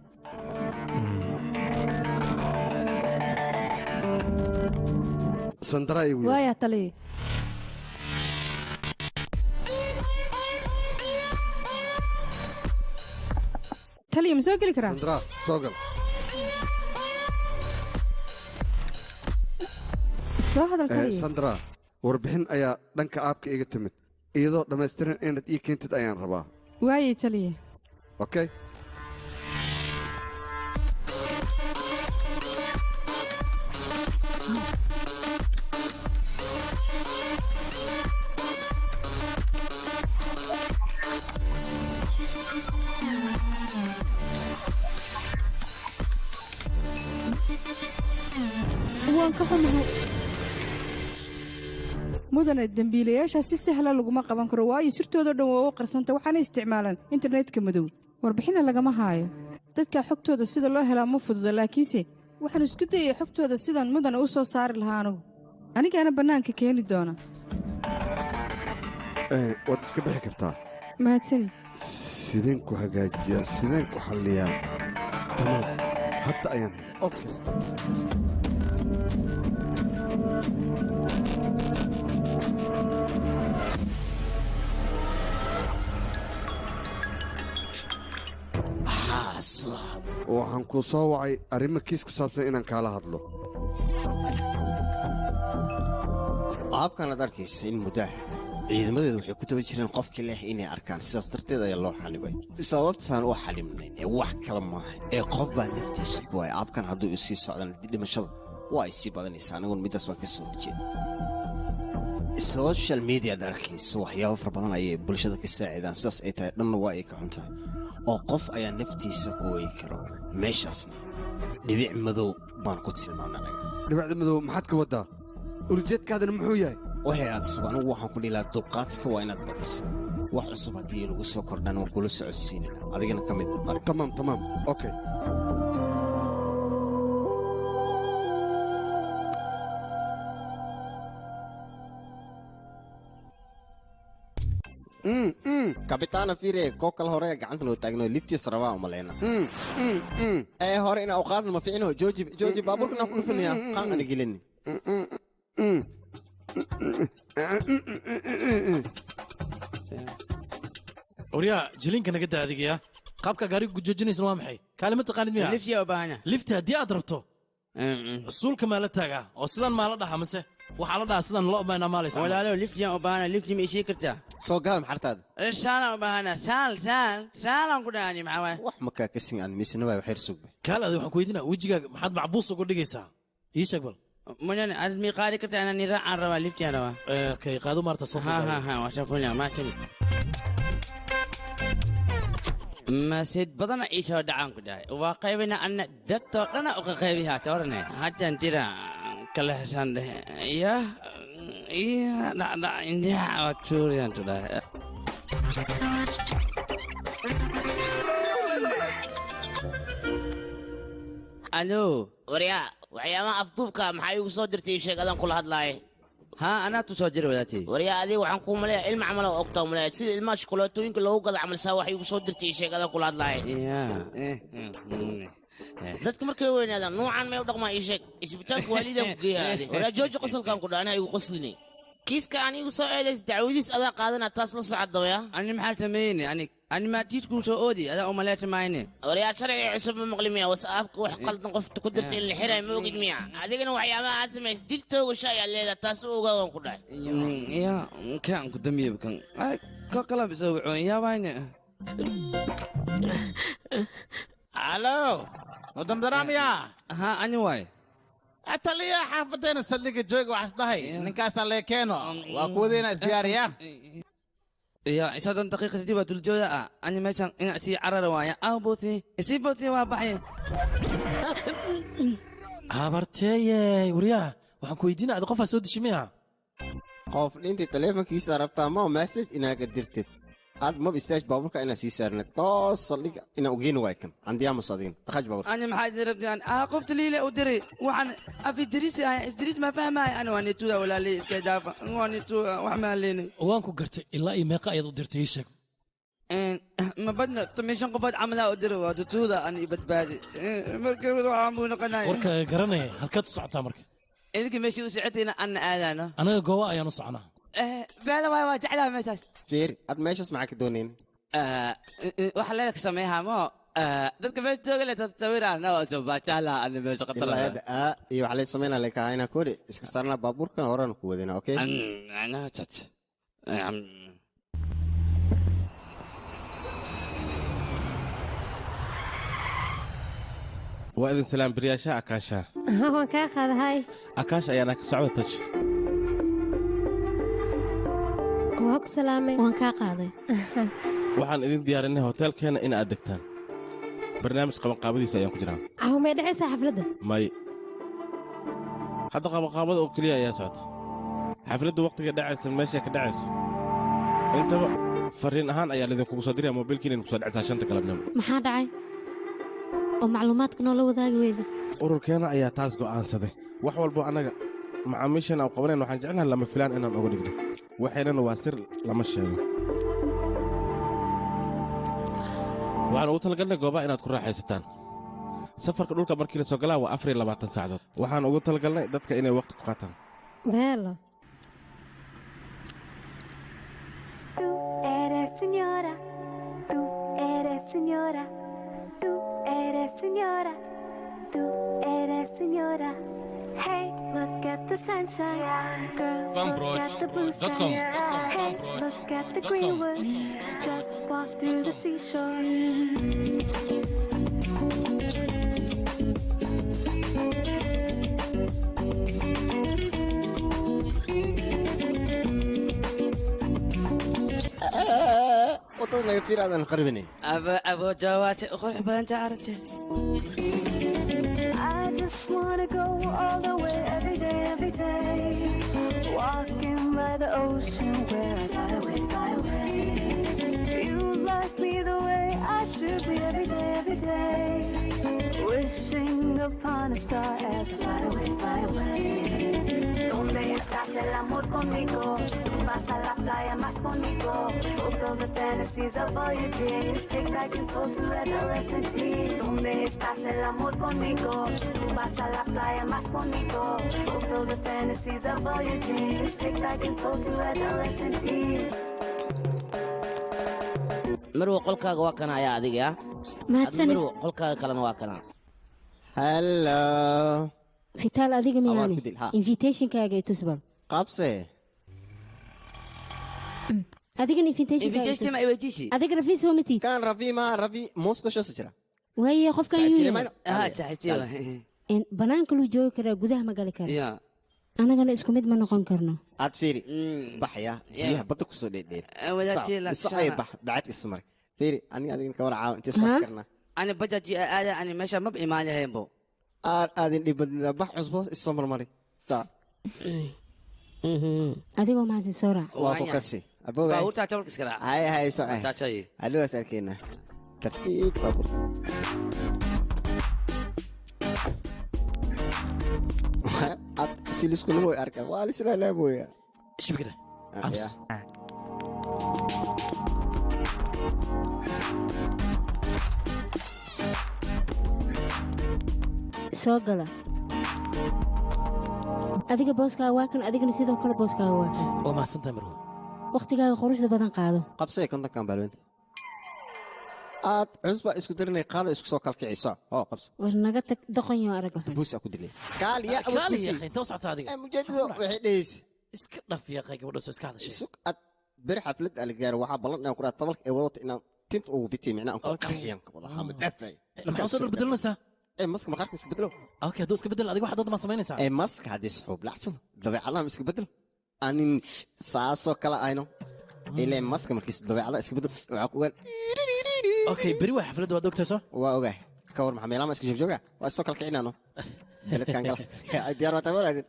waaya talii talii ma soo geli karaa soo gal soo hadal talii sandra warbixin ayaa dhanka aabka iga timid iyadoo dhammaystiran inaad ii keentid ayaan rabaa waayay taliye okay waan ka xumahay mudane dembiilayaasha si sahla laguma qaban karo waayo sirtooda dhan waa u qarsanta waxaana isticmaalaan internetka madow warbixinna lagama haayo dadka xogtooda sida loo helaa ma fududa laakiinse waxaan isku dayay xogtooda sidaan mudane u soo saari lahaa anugu anigaana bannaanka keeni doona waad iska bixi kartaa mahadsani sideen ku hagaajiyaa sideen ku xalliyaa tamaam hadda ayaan helay okay waxaan kuu soo wacay arrimo kiis ku saabsan inaan kaala hadlo qaabkan aad arkaysa in muddaah ciidamadeedu waxay ku taba jireen qofkii leh inay arkaan sidaas darteed ayaa loo xanibay sababtaan u xanibnayn ee wax kale maaha ee qof baa naftiisa ku waaya aabkan hadduu u sii socdaan dhimashada waa ay sii badanaysaa anigun middaas baan ka soo horjeeda social mediaad arkayso waxyaabo fara badan ayay bulshada ka saacidaan sidaas ay tahay dhanna waa ay ka xun tahay oo qof ayaa naftiisa ku weyi karo meeshaasna dhibic madow baan ku tilmaamna anaga dhibacda madow maxaad ka waddaa urujeedkaadana muxuu yahay waxay aad sub anigu waxaan ku dhilaa dulqaadka waa inaad badisa wax cusub haddii inagu soo kordhaan waan kula socodsiinina adigana ka mid noqon tamaam okay kabitaana fiire koo kale hore gacanta loo taagno liftiis rabaa u maleyna ee hore inaa u qaadan ma ficino jooji baabuurkana ku dhufinaya qaan ana gelini waryaa jiliinka naga daa adigaya qaabka gaariga ku joojinaysan waa maxay kaalima taqaanid miya liftiya u baahanya lifti haddii aad rabto suulka maa la taagaa oo sidaan maa la dhaha mase waxaa la dhahaa sidan loo baynaa maalaysa walaalo liftiyan u baahana lifti ma ishii kartaa soo gala maxartaada shaalan u baahana shaalan ku dhahani maxaa waay wax makaa ka sin aan miisna waa waxyar sugbe kaalaadi waxaan ku weydiinaa wejigaaga maxaad macbuus uga dhigaysaa ii sheeg bal munan aad mi qaadi kartaa inaan raacaan rabaa liftiyan rabaa okay qaado maarta soo waa shafulna maatani masid badana ii soo dhacaan ku dhahay waa qaybina anna dadtoo dhana uga qaybihaa toorane haddaan jira kala hesaan dhehe iya dhacdhac indhaha waa tuuriyaan tu dhahay alo waryaa waxyaabaha afduubka maxaa iigu soo dirtay ii sheeg adaan kula hadlaaye ها أنا تصدر ولاتي وريا هذه وحن كوم مليا علم عمله أكتر مليا سيد الماش كلاتو يمكن لو قد عمل سواحي وصدر تيشي كذا كل هذا dadka markay weynaadaan noocan may u dhaqmaa ii sheeg isbitaalka waalida ku geeyaade walaa jooji qosolkan ku dhaana igu qosline kiiska anigu soo eedays dacwadiis adaa qaadana taas la socodawaya ani maxaa tameeyne ani ma tiidku soo oodi adaa u maleeta maayne wariyaa sharciga cusub ma maqli miya wasaafka wax qaldan qofta ku dirtay in la xiray ma ogid miya adigana waxyaabaha aad samays dil toogasha ayaa leedahay taas u ogaawan ku dhahay ya kan ku dambiye kan ka kala bisoo wuxuu yaabayne alo ودم دراميا ها أنا واي أتليا حافتين السلك جوج وحصدهي نكاسنا لكينو وأكودينا إزدياريا يا إسادون دقيقة تجيبها تلجويا أنا مثلا إن أسي عرر وايا أو بوتي إسي بوتي وابحي habarteeye wariyaa waxaan ku weydiinaa aad qof soo dishimiya qof inta telefonkiisa rabtaa ma message inaaga dirtid aad ma bistaaj baaburka inaa sii saarnad toos saldhiga inaa ugeeni waay kan andiyaa masadin dhaqaaj baaburka أنا محاجة ربطان قفت ليلة ودري وعن أفي دريسي إدريس ما فهمها أنا واني تودا ولا لي إسكيدافا واني تودا وحمال ليني waan ku gartay ilaa iyo meeqa ayaad u dirtay ii sheeg ما بدنا تمشون قفت عملها ودري وتودا أنا بدبادي مركب وعمونا قناي warka garanaya halkaad u socotaa marka إذا ماشي وسعتنا أنا آذانا anaga gooba ayaan u soconaa بلا واي جعلها مساس fiiri ad meeshas maxaa ka doonayn waxa leelka sameeyaa ma dadka meesha jooga le tasawirana oo joobajaala ana meesha qatala iyo waxa la sameynaa leekaa ina koodi iska saarnaa baabuurkan horaan ku wadina okay ana chat waa idin salaam bariyaasha akaasha waan kaa qaada hay akaash ayaana ka socda taj waa ku salaamay waan kaa qaaday waxaan idin diyaarinay hoteelkeena in aad degtaan barnaamij qabanqaabadiisa ayaan ku jiraa aw may dhacaysaa xafladda may hadda qabanqaabada oo keliya ayaa socota xafladdu wakhtiga dhacaysa meesha ka dhacayso intaba fariin ahaan ayaa lidinkugu soo diraya moobilkiina idinku soo dhacaysaa 5 galabnimo maxaa dhacay oo macluumaadka noola wadaagi weyda ururkeena ayaa taas go'aansaday wax walbo annaga macaamiishan aan qabanayn waxaan jeclahay lama filaan inaan oga dhigno waxaynana waa sir lama sheego waxaan ugu talagalnay goobaha inaad ku raaxaysataan safarka dhulka markii la soo galaa waa 24 saacadood waxaan ugu talagalnay dadka inay waqti ku qaataan beelo Señora, tú eres señora, tú eres señora, tú eres señora. Hey, look at the sunshine, girl, look at the blue sky. Hey, look at the green woods, just walk through the seashore. wadada naga fiir aadan qaribinay أبو جواتي أخرج بنت عرتي I just wanna go all the way every day. Walking by the ocean where I fly away. You like me the way I should be every day. Wishing upon a star as I fly away. ¿Dónde estás el amor conmigo? Tú vas a la playa más bonito. Fulfill the fantasies of all your dreams. Take back your soul to adolescent teens. ¿Dónde estás el amor conmigo? Tú vas a la playa más bonito. Fulfill the fantasies of all your dreams. Take back your soul to adolescent teens. marwo qolkaaga waa kana ayaa adiga mahadsanid marwo qolkaaga kalena waa kana hello fitaal adiga Abaal miyaane ku dil, ha. invitationkaaga i tus bal qabse adigana invitationkaaga ma iweydiisi adiga rafiis soo matid kan rafi ma rafi moosko shas jira waaye qofkan yuu yahay saaxiibtay banaanka luu joogi karaa gudaha ma gali kara ya anagana isku mid ma noqon karno aad fiiri baxya biyaha badda ku soo dheedheer sacay bax bacad ismar fiiri aniga adiga ka warcaa inta isku karna ani bajaji aada ani meesha ma imaan haybo aadin dhibadna bax cusbo isoo marmari saa adigoo maasi soo raac waa ku kasi abooga baabuurta tabarka iska raac hay hay soo ay taacay adoo sarkeena tartiib baabuur ad silisku loo arka waa lisla laaboya shibkada abs soo gala adiga booskaaga waa kan adigana sidoo kale booskaaga waa kaas waa mahadsantahay marwo wakhtigaaga quruxda badan qaado qabsay kontonkan baalweynta aad cusba isku darinay qaada isku soo kalkiciso oo qabso war naga tag doqonyo arag buus ku dilay kaaliya kaaliya inta socota adiga mujeedada waxay dhahaysa iska dhaf yaqay gabadha soo iska hadashay sug ad bir xaflad al gaar waxa balan inaan ku raa tabalka ee wadata inaan tint ugu bitay micnaa aan ku qarxiyaan ka wada hama dhafay maxaa soo bedelanaysaa maska maqaarka iska bedelo okay hadduu iska bedel adiga waxa dad ma samaynaysaa maska haddii suxuub laxsan dabeecadaha iska bedelo anin saasoo kala ayno ilaa maska markiis dabeecadaha iska bedelo waxaa ku gaan okay beri waa xafladda waa dogtayso waa ogahay ka war maxaa meelaha iska jooga waa soo kala kicinaano beledkan kala ay diyaar waa tabaradin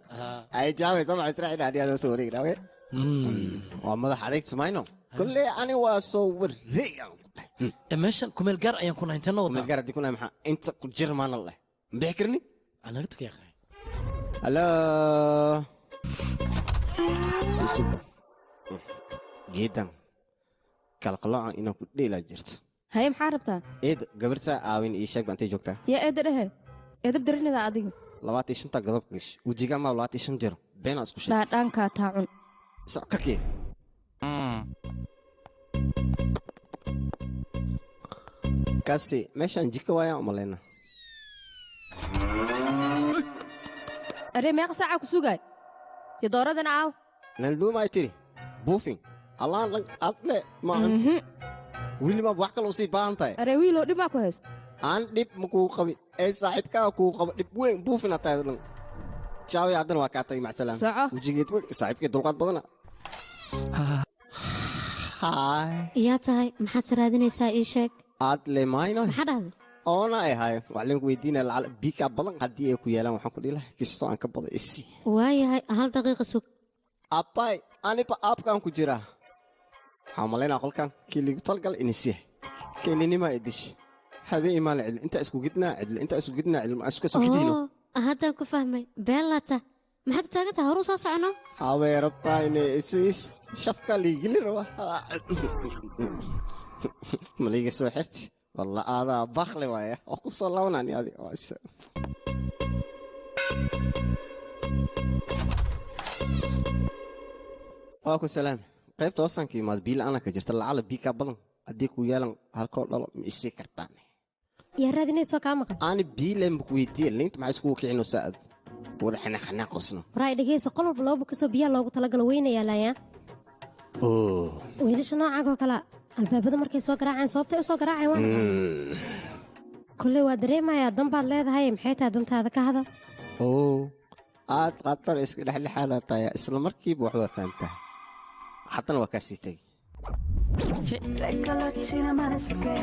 ay jaaway sama israaciil hadii aad soo wareegna okay waa madax adeeg samayno kulle ani waa soo wareegan meeshan kumeel gaar ayaan ku nahay intana wada kumeel gaar hadii ku nahay maxaa inta ku jir maana leh bixi karni anaga tagay akhay halo isuba geedan kala qaloocan inaan ku dheelaa jirto haye maxaa rabtaa eed gabarta aawin iyo sheeg bantay joogtaa yaa eedda dhehe eedab darinada adiga 25 godobka gash wajiga ma 25 jiro been isku sheeg dhaadhaankaa taacun soc ka kee kasi meeshaan jika waayaan umalayna aree meeqa saacaa ku sugaay iyo dooradana aaw nanduumaay tiri buufin allaan dhan adle maanta wiliba wax kale usii baahan tahay aree wiiloo dhib maa ku haysto aan dhib ma kuu qabin ee saaxiibkaa kuu qabo dhib weyn buufin atahay dhan jaawi haddana waa kaa tagay macsalaam wejigeed wey saaxiibkee dulqaad badana yaa tahay maxaad saraadinaysaa ii sheeg aad le mayno maxaa dhahday oona ay hayo wax leen weydiinaya lacala biikaa badan haddii ay ku yeelaan waxaan ku dhihi lahay kistoo aan ka bada isi waayahay hal daqiiqa sug abbay aniba aabkaan ku jiraa waxaa malaynaa qolkan kii ligu talgal inisiya keeninimaa idishi habeen imaala cidli intaa isku gidnaa cidli intaa isku gidnaa cidli ma iska soo gidino haddaan ku fahmay beellata maxaad u taagan tahay horuu soo socono haway rabtaa inay isiis shafka liigili raba maliga soo xirti walla aadaa bakle waaya oo ku soo labanani adi waa ku salaam qaybta hoosanka imaad biila ana ka jirta lacala biikaa badan haddii ku yeelan halkoo dhalo ma isii kartaan yaa raadinaysoo kaa maqan aani biilen ba ku weydiiye liinta maxaa iskugu kicino saad wada xanaaqosno waraay dhegeyso qol walba looba kasoo biyaa loogu talagalo weynayaa laayaa wiilasha noocaagoo kalea albaabada markay soo garaaceen sababtay u soo garaaceen waa kolley waa dareemayaa danbaad leedahay maxay tahay dantaada ka hada aad qatar iska dhexdhexaadaa tahay isla markiiba wax waa fahamtaa haddana waa kaa sii tegi రెక్కలొచ్చిన మనసుకే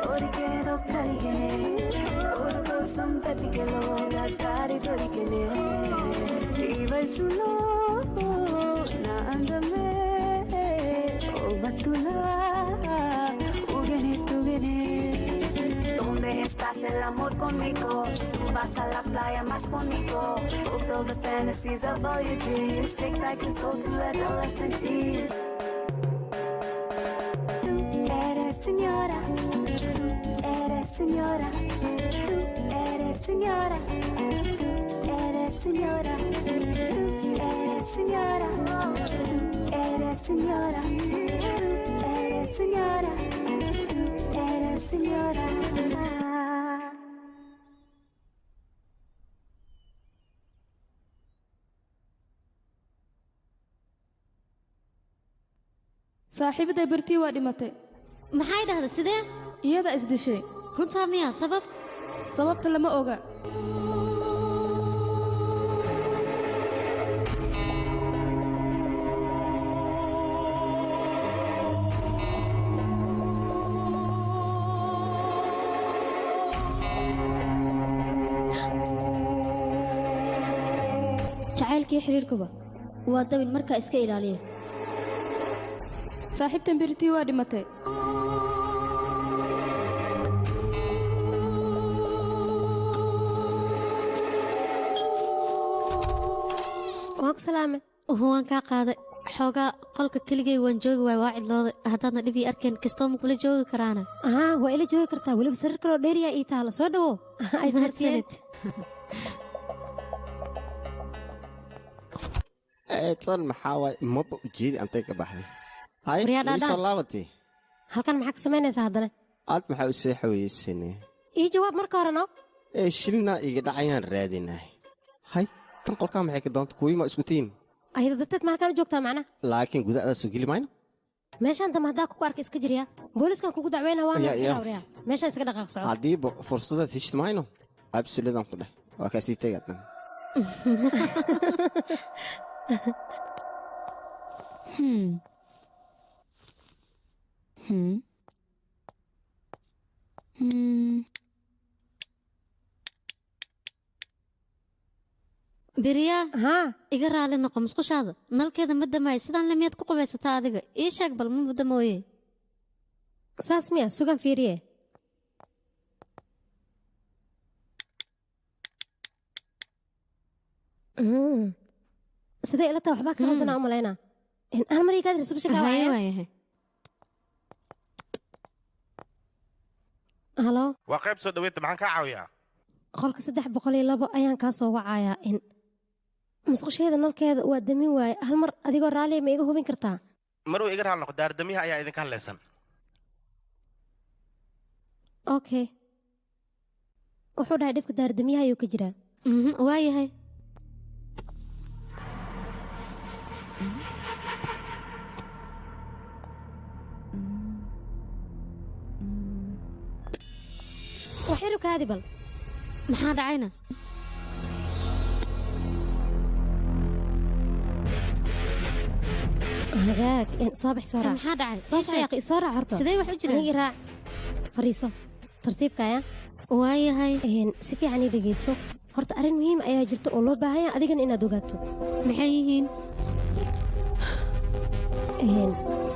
కోరికేదో కలిగనే ఊరు కోసం బతికెలోగా దారి దొరికెనే ఈ వయసులో నా అందమే ఓ బతులా ఊగనే తుగనే ¿Dónde estás el amor conmigo? Tú vas a la playa más bonito Fulfill the fantasies of all your dreams Take back your soul to adolescent years Señora, tú eres señora, tú eres señora, tú eres señora, tú eres señora, tú eres señora, tú eres señora, tú eres señora. saaxiibaday bartii waa dhimatay maxay dhahday sidee iyada isdishay runtaa miya sababta lama oga jacaylkii xiriirkuba waa dabin markaa iska ilaaliya saaxiibtan beritii waa dhimatay waan ku salaamay waan kaa qaaday xoogaa qolka keligay waan joogi waay waa cidlooday haddaadna dhib ii arkeen kastoo ma kula joogi karaana waa ila joogi kartaa weliba sariir kaloo dheeriyaa ii taala soo dhawow mahadsanid tan maxaa waay maba ujeedi antay ka baxday hay soo laabatay halkan maxaa ka samaynaysaa haddana aad maxaa u soo xaweysane ii jawaab marka hore no shilina iga dhacayaan raadinahay hay tan qolkaa maxay ka doonta kuwiima isku tiin ayada darteed ma halkaan u joogtaa macna laakiin gudaada soo geli mayno meeshaan dambe haddaa kugu arka iska jiryaa booliskan kugu dacweyna waana meeshaan iska dhaqaaq soco haddiiba fursadaad heshid mayno absulidan ku dheh waa kaa sii tegaadan beriyaa iga raali noqo musqushaada nalkeeda ma damaayo sidaan lamiyaad ku qubaysataa adiga ii sheeg bal ma damooye saas miya sugan fiiriye sidee ila taa waxbaa ka haldana u malaynaa hal mar ikaad waayahay halo waa qayb soo dhaweynta maxaan kaa caawiyaa qolka 302 ayaan kaa soo wacayaa in musqusheeda nalkeeda waa damin waaye hal mar adigoo raaliya ma iga hubin kartaa mar uu iga raal noqo daardamiyaha ayaa idinka hadlaysan okay wuxuu dhahay dhibka daardamiyaha ayuu ka jiraa waayahay waxiribkaadi bal maxaa dhacayna hagaag soo bax soo raac maxaa dhacay soo shaaqi soo raac horta sidee wax u jiraan anigi raac fariiso tartiibkaya waayahay si fiican ii dhegeyso horta arrin muhiim ayaa jirta oo loo baahan yahay adigana inaad ogaato maxay yihiin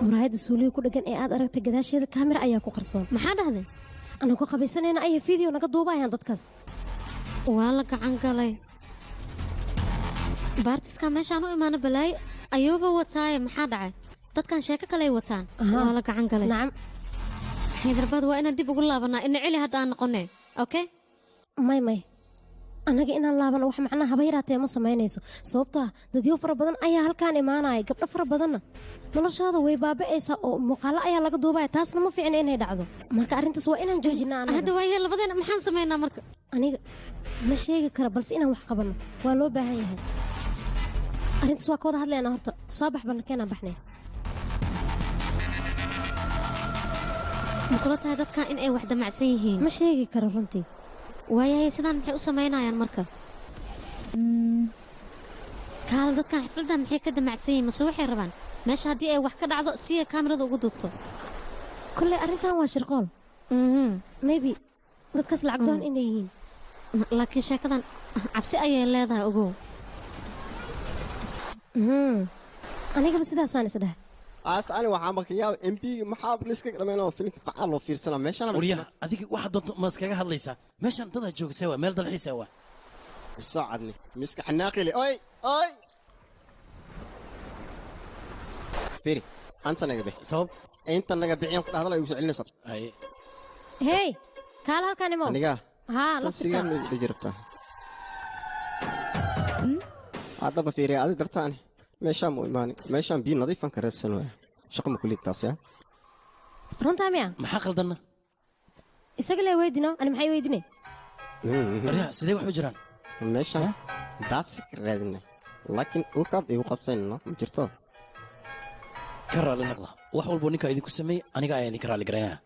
muraayadda suuliga ku dheggan ee aad aragtay gadaasheeda kaamira ayaa ku qarsoon maxaa dhahday anagoo qabaysanayna ayaa video naga duubayaan dadkaas waa la gacan galay baartiskaa meeshaan u imaano balaayo ayuuba wataaye maxaa dhacay dadkan sheeko kale ay wataan waa la gacan galay nacam xaydarbaad waa inaan dib ugu laabanaa ina celi hadda aan noqonee okay may annaga inaan laabano wax macnaha haba yaraatee ma samaynayso sababtoo ah dadyo fara badan ayaa halkaan imaanaya gabdho fara badanna noloshooda way baaba'aysaa oo muuqaalo ayaa laga duubaya taasna ma fiicna inay dhacdo marka arrintaas waa inaan joojinaa hadda waaye labadeena maxaan samaynaa marka aniga ma sheegi kara balse inaan wax qabanno waa loo baahan yahay arrintaas waa ka wada hadlaynaa horta soo bax banakeenaan baxnay ma kula tahay dadkan in ay wax damacsan yihiin ma sheegi karo runtii waayahay sidaan maxay u samaynayaan marka kaala dadkan xafladda maxay ka damacsan yihiin mase waxay rabaan meesha haddii ay wax ka dhacdo si ay kaamirada ugu duubto kolley arrintan waa shirqool maybe dadkaas lacag doon inay yihiin laakiin sheekadan cabsi ayay leedahay ogow anigaba sidaasaan isdhahay ani waxaan bakayaaba mp maxaa liska dhammeynoo filimka facaa loo fiirsanaa meeshana waryaha adiga waxa doonta ma iskaga hadlaysaa meeshan dadaa joogsay waa meel dalxiisa waa soo cadni miska xanaaqile oy firi anta naga bix sabab inta naga bixiyaan ku dhahdala igu soo celinaysa hey kaala halkaan imo aniga haa laftigaan ma dhijirtaa haddaba fiiriya adi dartaani meeshaan mu imaani meeshaan biyo nadiifan ka raadsan waaya shaqo ma kulid taas yaa runtaa miya maxaa qaldanna isaga lee weydino ani maxay weydine waryaha sidee wax u jiraan meeshaan daadsi ka raadina laakiin ukaab igu qabsanayno ma jirto ka raalli noqda wax walboo ninkaa idinku sameeyey aniga ayaa idinka raalli garayaa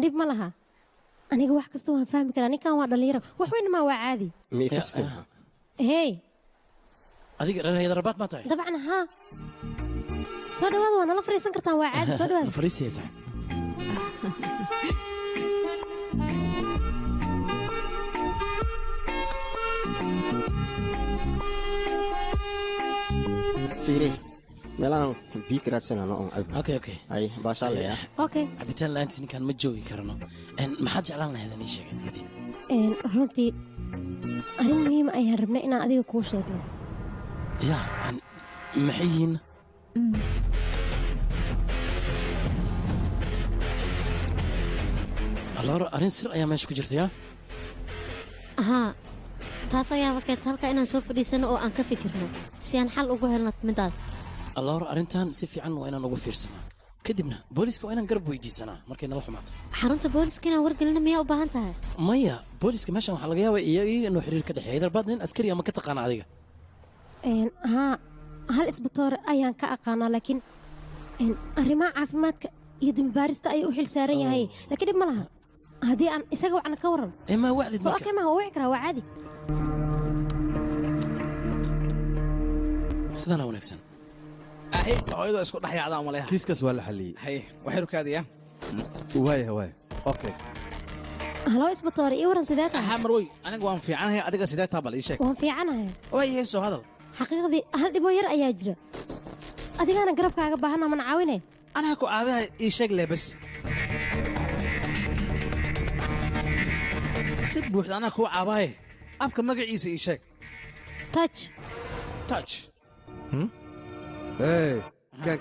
dhib ma laha aniga wax kasta waan fahmi karaa ninkan waa dhallinyaro wax weyn maa waa caadi hey adiga reer haydarbaad maa tahay dabcan haa soo dhawaada waa nala fariisan kartaan waa caadi soo dhawaada fariisaysa fiiri meelahan biyo ka raadsanano on okay okay ay baashaa leeyaa okay cabitaan laantis ninkaan ma joogi karano maxaad jeclaan lahayd anii sheegay runtii arrin muhiim ayaan rabnay inaan adiga kuu sheegno ya maxay yihiin alloora arrin sir ayaa meesha ku jirta yaa haa taas ayaaba keenta halkaa inaan soo fadhiisano oo aan ka fikirno si aan xal ugu helno midaas alloora arrintan si fiican waa inaan ugu fiirsanaa kadibna booliiska waa inaan garab weydiisanaa markay nala xumaato xarunta booliiska inaan wargelino miyaa u baahan tahay maya booliiska meeshan waxaa laga yaabaa iyaga inuu xiriir ka dhexeeya darbaad nin askari ama ka taqaana adiga haa hal isbatoore ayaan ka aqaanaa laakiin arrimaha caafimaadka iyo dembibaarista ayuu u xil saaran yahay laakiin dhib ma laha haddii aan isaga wacna ka waran ma wacdid soo okay maha waa wici karaa waa caadi sidana wanaagsan hooyadoo isku dhex yaacdaa umaleeha kiiskaas waa la xalliyey haye waxay rukaadaya waaya okay halo isbatoore ii waran sidee tahay marwey aniga waan fiicanahay adiga sidee taa bal ii sheeg waan fiicanahay waayahay soo hadal xaqiiqdii hal dhiboo yar ayaa jira adigaana garabkaaga baahana mana caawine anaa ku caabiha ii sheeg lee bas si buuxda anaa kuu caabaaye abka magaciisa ii sheeg touch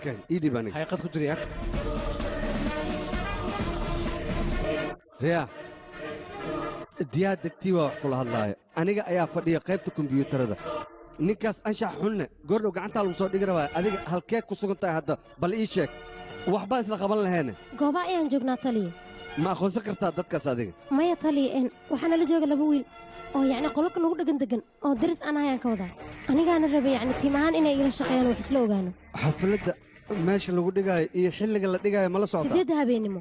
kan ii dhib aniga hayqad ku diriyaa riya diyaa degtii waa wax kula hadlaayo aniga ayaa fadhiya qaybta kombiyuutarada ninkaas anshax xunne goordhow gacantaa lagu soo dhigi rabaa adiga halkeed ku sugan tahay hadda bal ii sheeg waxbaan isla qaban laheene gooba ayaan joognaa taliya ma aqoonsan kartaa dadkaas adiga maya taliya waxaa nala jooga laba wiil oo yacni qolka nagu degan oo daris aan ayaan ka wadaa anigaana rabay yacni tiim ahaan inay igala shaqeeyaan wax isla ogaano xafladda meesha lagu dhigaayo iyo xilliga la dhigaayo ma la socdaa 8 habeenimo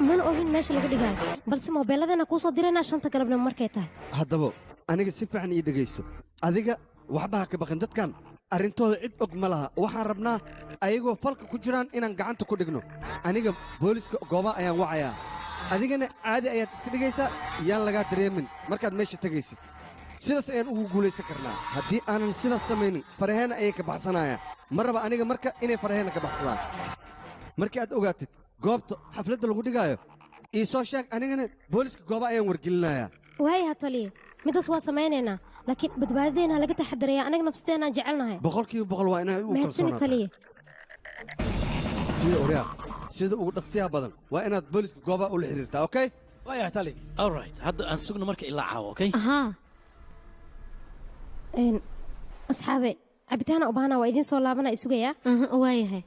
mana ogin meesha lagu dhigaayo balse moobeeladana kuu soo diraynaa 5 galabnimo markay tahay haddaba aniga si fiican ii dhegayso adiga waxba ha ka baqin dadkan arrintooda cid og ma laha waxaan rabnaa ayagoo falka ku jiraan inaan gacanta ku dhigno aniga booliska gooba ayaan wacayaa adigana caadi ayaad iska dhigaysaa yaan lagaa dareemin markaad meesha tegaysid sidaas ayaan ugu guulaysan karnaa haddii aanan sidaas samaynin faraheena ayay ka baxsanayaan ma raba aniga marka inay faraheena ka baxsadaan markii aad ogaatid goobta xafladda lagu dhigaayo ii soo sheeg anigana booliska gooba ayaan wargelinayaa waayaha taliya midaas waa samaynaynaa laakiin badbaadadeena laga taxadarayaa anaga nafsadeenaan jecelnahay 100% waa inaan u kalsoonaato sida oryaa sida ugu dhaqsiyaha badan waa inaad booliska gooba ula xiriirtaa okay waayahay tali all right hadda aan sugno marka ilaa caawo okay haa asxaabe cabitaana u baahana waa idiin soo laabana isugayaa waayahay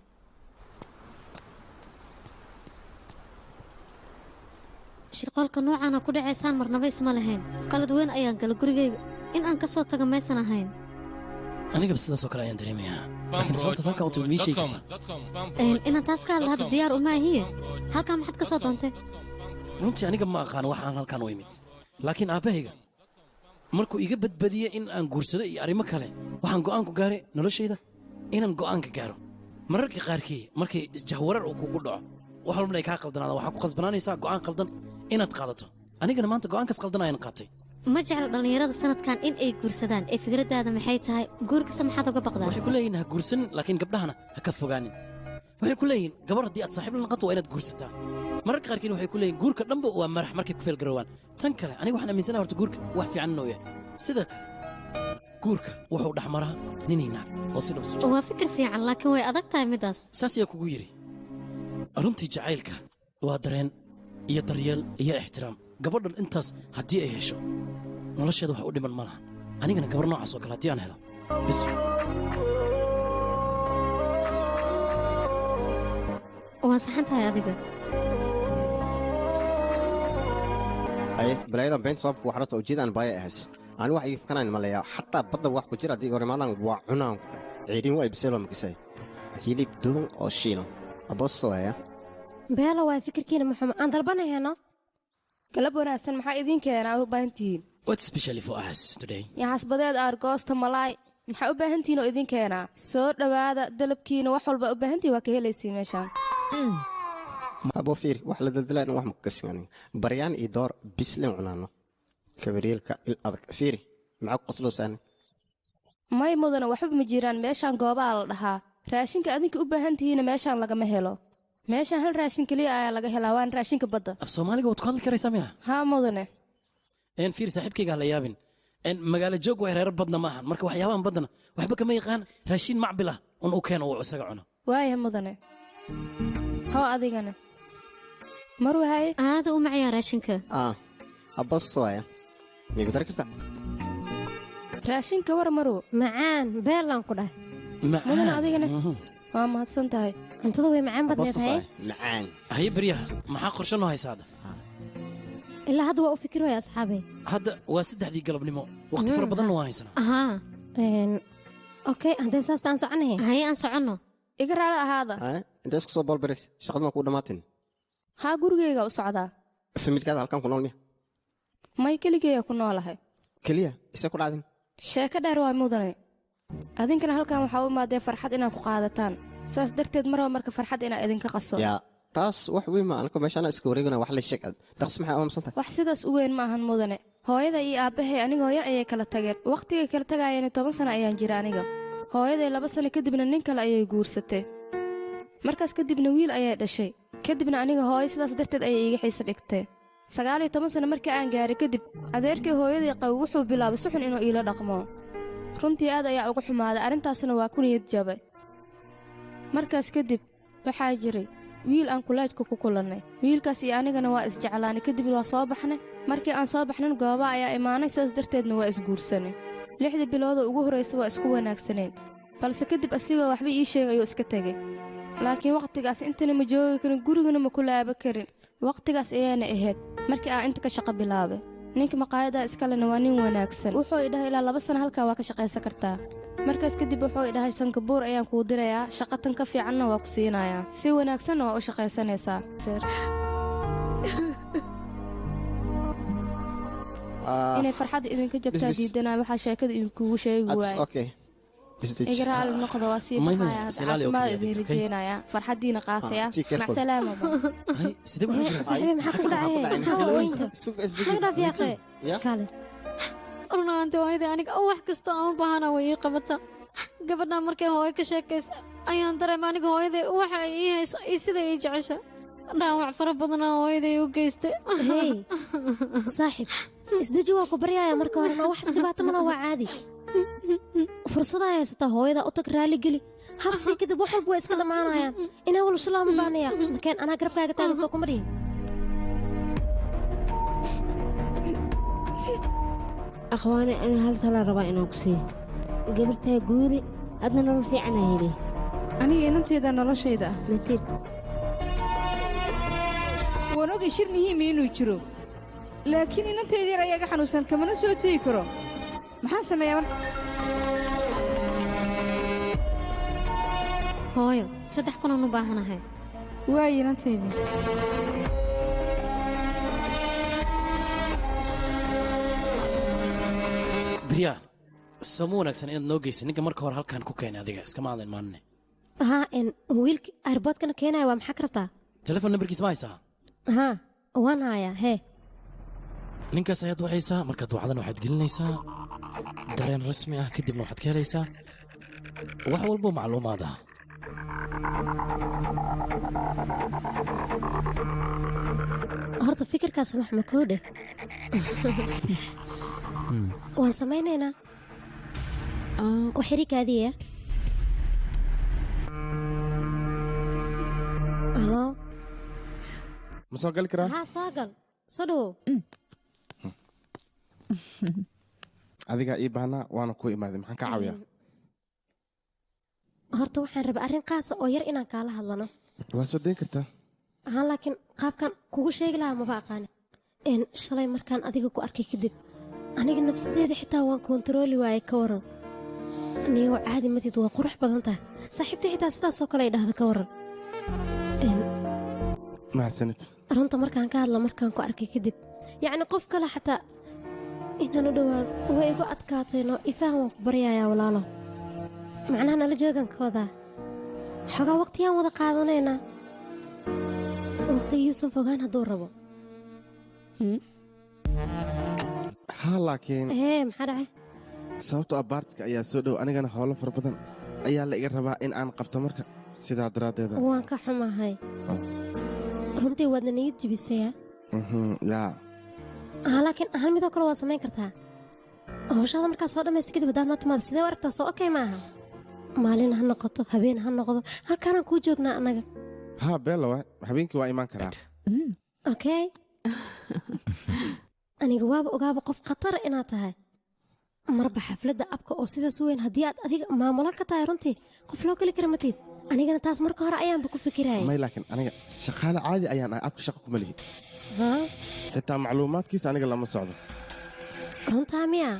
shirqoolka noocaana ku dhacaysaan marnaba isma lahayn qalad weyn ayaan gala gurigayga in aan ka soo taga maysan ahayn anigaba sidaasoo kale ayaan dareemayaa laakiin sababta halkan u timid mii sheegi kartaa inaan taas ka hadla hadda diyaar uma ahiye halkaa maxaad ka soo doontay runtii aniga ma aqaan waxaan halkan u imid laakiin aabbahayga markuu iga badbadiyey in aan guursado iyo arrimo kale waxaan go'aan ku gaaray noloshayda inaan go'aanka gaaro mararka qaarkii markay isjahwarar uu kugu dhaco wax walbana ay kaa qaldanaada waxaa ku qasbanaanaysaa go'aan qaldan inaad qaadato anigana maanta go'aankaas qaldan ayaan qaatay ma jecla dhallinyarada sanadkan in ay guursadaan ee fikraddaada maxay tahay guurkasa maxaad uga baqdaa waxay ku leeyihin ha guursanin laakiin gabdhahana ha ka fogaanin waxay ku leeyihin gabar haddii aad saaxiib la noqoto waa inaad guursataa mararka qaarkiin waxay ku leeyihin guurka dhanba waa marax markay ku feelgaroowaan tan kale aniga waxaan aaminsanaha horta guurka wax fiican inuu yahay sida kale guurka wuxuu dhex maraa ninay naag oo si dhab isu waa fikir fiican laakiin way adag tahay midaas saas ayaa kugu yidhi runtii jacaylka waa dareen iyo daryeel iyo ixtiraam gabadhan intaas haddii ay hesho nolosheeda wax u dhiman ma laha anigana gabar noocaas oo kale haddii aan helo bis waa saxan tahay adiga haye balaayadan beenta sababku wax rasta ujeedaan baaya ahays ani wax ii fakanayn maleeyaa xataa badda wax ku jira haddii hor imaadaan waa cunaan ku dheh ciidin waa ibseel waa makisay hilib duban oo shiilan abos waaya beelo waay fikirkiina maxamed aan dalbanayano galab wanaagsan maxaa idiin keenaa u baahan tihiin What's specially for us today? yaxasbadeed aargoosta malaay maxaa u baahan tihiin oo idiin keenaa soo dhowaada dalabkiina wax walba u baahan tihiin waa ka helaysii meeshaan abo fiiri wax la daldalaana wax ma kasin aniga baryaan iyo door bisleen cunaano kabareelka il adag fiiri maxaa ku qosloosaana may mudana waxba ma jiraan meeshaan goobaa la dhahaa raashinka adinka u baahan tihiina meeshaan lagama helo meeshaan hal raashin keliya ayaa laga helaa waan raashinka badda af soomaaliga waad ku hadli karaysaa miya haa mudane fiir saaxiibkayga ha la yaabin magaalo joog waa reerar badna maahan marka waxyaabahan baddana waxba kama yaqaan raashin macbil ah un u keeno uu isaga cuno waaya mudane hoo adigana marwahaye aada u macayaa raashinka abos waaya miigu dari kartaa raashinka war marow macaan beelaan ku dhahay mudane adigana waa mahadsan tahay cuntada way macaan badneed haye macaan haye baryaha maxaa qorshe noo haysaada ilaa hadda waa u fikirooya asxaabey hadda waa 3dii galabnimo waqti fara badanna waan haysanaa ahaa okay haddee saasta aan soconahay haye aan soconno iga raali ahaada intee isku soo boolbarays shaqadu ma kuu dhammaatin haa gurigeyga u socdaa familkaada halkan ku nool miya may keligeeya ku noolahay keliya isee ku dhacdin sheeko dheer waa mudane adinkana halkan waxaa u imaadee farxad inaad ku qaadataan saas darteed marba marka farxad inaa idinka qaso yaa taas wax weyn ma anko meeshaana iska wareegana wax la sheeg dhaqsi maxay aamsan tahay wax sidaas u weyn ma ahan mudane hooyada iyo aabbahay anigoo yar ayay kala tageen wakhtigay kala tagaayeen 10 sano ayaan jira aniga hooyaday 2 sano kadibna nin kale ayay guursatay markaas kadibna wiil ayay dhashay kadibna aniga hooyo sidaas darteed ayay iiga xiisa dhigtay 19 sano markii aan gaaray kadib adeerkay hooyaday qabo wuxuu bilaabay si xun inuu iila dhaqmo runtii aad ayaa uga xumaaday arrintaasna waa ku niyad jabay markaas kadib waxaa jiray wiil aan kulaajka ku kulannay wiilkaas iyo anigana waa isjeclaanay kadibna waa soo baxnay markii aan soo baxnan gooba ayaa imaanay sidaas darteedna waa isguursanay 6 biloodoo ugu horraysa waa isku wanaagsaneen balse kadib asigoo waxba ii sheegay ayuu iska tegey laakiin wakhtigaas intana ma joogi karin gurigana ma ku laaba karin wakhtigaas ayaana ahayd markii aan inta ka shaqo bilaabay ninka maqaayadaa iskalena waa nin wanaagsan wuxuu idhahay ilaa 2 sano halkan waa ka shaqaysan kartaa markaas kadib wuxuu idhahay sankabuur ayaan kuu dirayaa shaqatan ka fiicanna waa ku siinayaa si wanaagsanna waa u shaqaysanaysaa inay farxadda idinka jabtaa diidanaa waxaa sheekada idinkugu sheegi waayay igraal noqda waa sii baxaya caafimaad idin rajeynayaa farxaddiina qaataya macsalaama runaanti hooyadii aniga wax kasta aan u baahana way ii qabata gabadhaa markay hooyo ka sheekaysa ayaan dareema aniga hooyaday waxa ay ii hayso iyo sida ii jecesha dhaawac fara badanaa hooyaday u geystay saaxiib isdeji waa ku baryaaya marka horena wax isdhibaato mana waa caadi fursadaa haysataa hooyadaa u tag raaligeli habsii kadib wax walba waa iska dhammaanayaan inaa wal shalaama baanaya markeen anaa garabkaaga taagan soo kuma dhihin akhwaane ana hal tala rabaa inaan ku siiyo gabartaa guuri adna nolol fiican aa heli aniga inanteeda noloshayda ah matir waan ogay shir muhiima inuu jiro laakiin inanteeda yar ayaga xanuunsan kamana soo tegi karo maxaan sameeyaa marka hooyo 3 kunaan u baahanahay waayo inanteedii بريا سمو wanaagsan inaad noo geysa ninka marka hore halkan ku keenay adiga iska maadan maanne ها إن ويلك أربط كنا كينا ومحك ربطة telefoon numberkiisa ma haysaa ها وانا هيا هي ninkaas ayaad wacaysaa markaad wacdana waxaad gelinaysaa dareen rasmi ah kadibna waxaad ka helaysaa wax walbo macluumaad ah horta fikirkaas wax ma koodhe waan samaynaynaa waxirikaadiya halo ma soo gali karaa haa soo gal soo dhawow adigaa ii baahnaa waana kuu imaaday maxaan ka caawiyaa horta waxaan rabaa arrin qaasa oo yar inaan kaala hadlano waa soo dayn kartaa ahaan laakiin qaabkan kugu sheegi lahaa maba aqaani shalay markaan adiga ku arkay kadib aniga nafsadeeda xitaa waan koontarooli waayay ka waran niyow caadi matid waa qurux badan tahay saaxiibta xitaa sidaasoo kale ay dhahda ka waran mahadsanid runta markaan ka hadla markaan ku arkay kadib yacni qof kale xataa inaan u dhowaan way igu adkaatayno ifaan waan ku baryayaa walaalo macnaha nala joogan ka wadaa xogaa waqtiyaan wada qaadanaynaa waqtiga yuusan fogaan hadduu rabo haa laakiin maxaa dhacay sababtoo ah baartiska ayaa soo dhow anigana howlo fara badan ayaa la iga rabaa in aan qabto marka sidaa daraaddeeda waan ka xumahay runtii waadna niyad jibisayaa yaa laakiin hal midoo kale waa samayn kartaa howshaada markaa soo dhammaysta kadib haddaad noo timaada sidee u aragtaa soo okay maaha maalin ha noqoto habeen ha noqdo halkaanaan kuu joognaa annaga haa beelowa habeenkii waa imaan karaa okay aniga waaba ogaaba qof khatara inaad tahay marba xafladda abka oo sidaas weyn haddii aad adiga maamulo ka tahay runtii qof loo geli kara matid anigana taas marka hore ayaanba ku fikiraya may laakiin aniga shaqaale caadi ayaan ahay abka shaqa kuma lihi xitaa macluumaadkiisa aniga lama socdo runtaa miya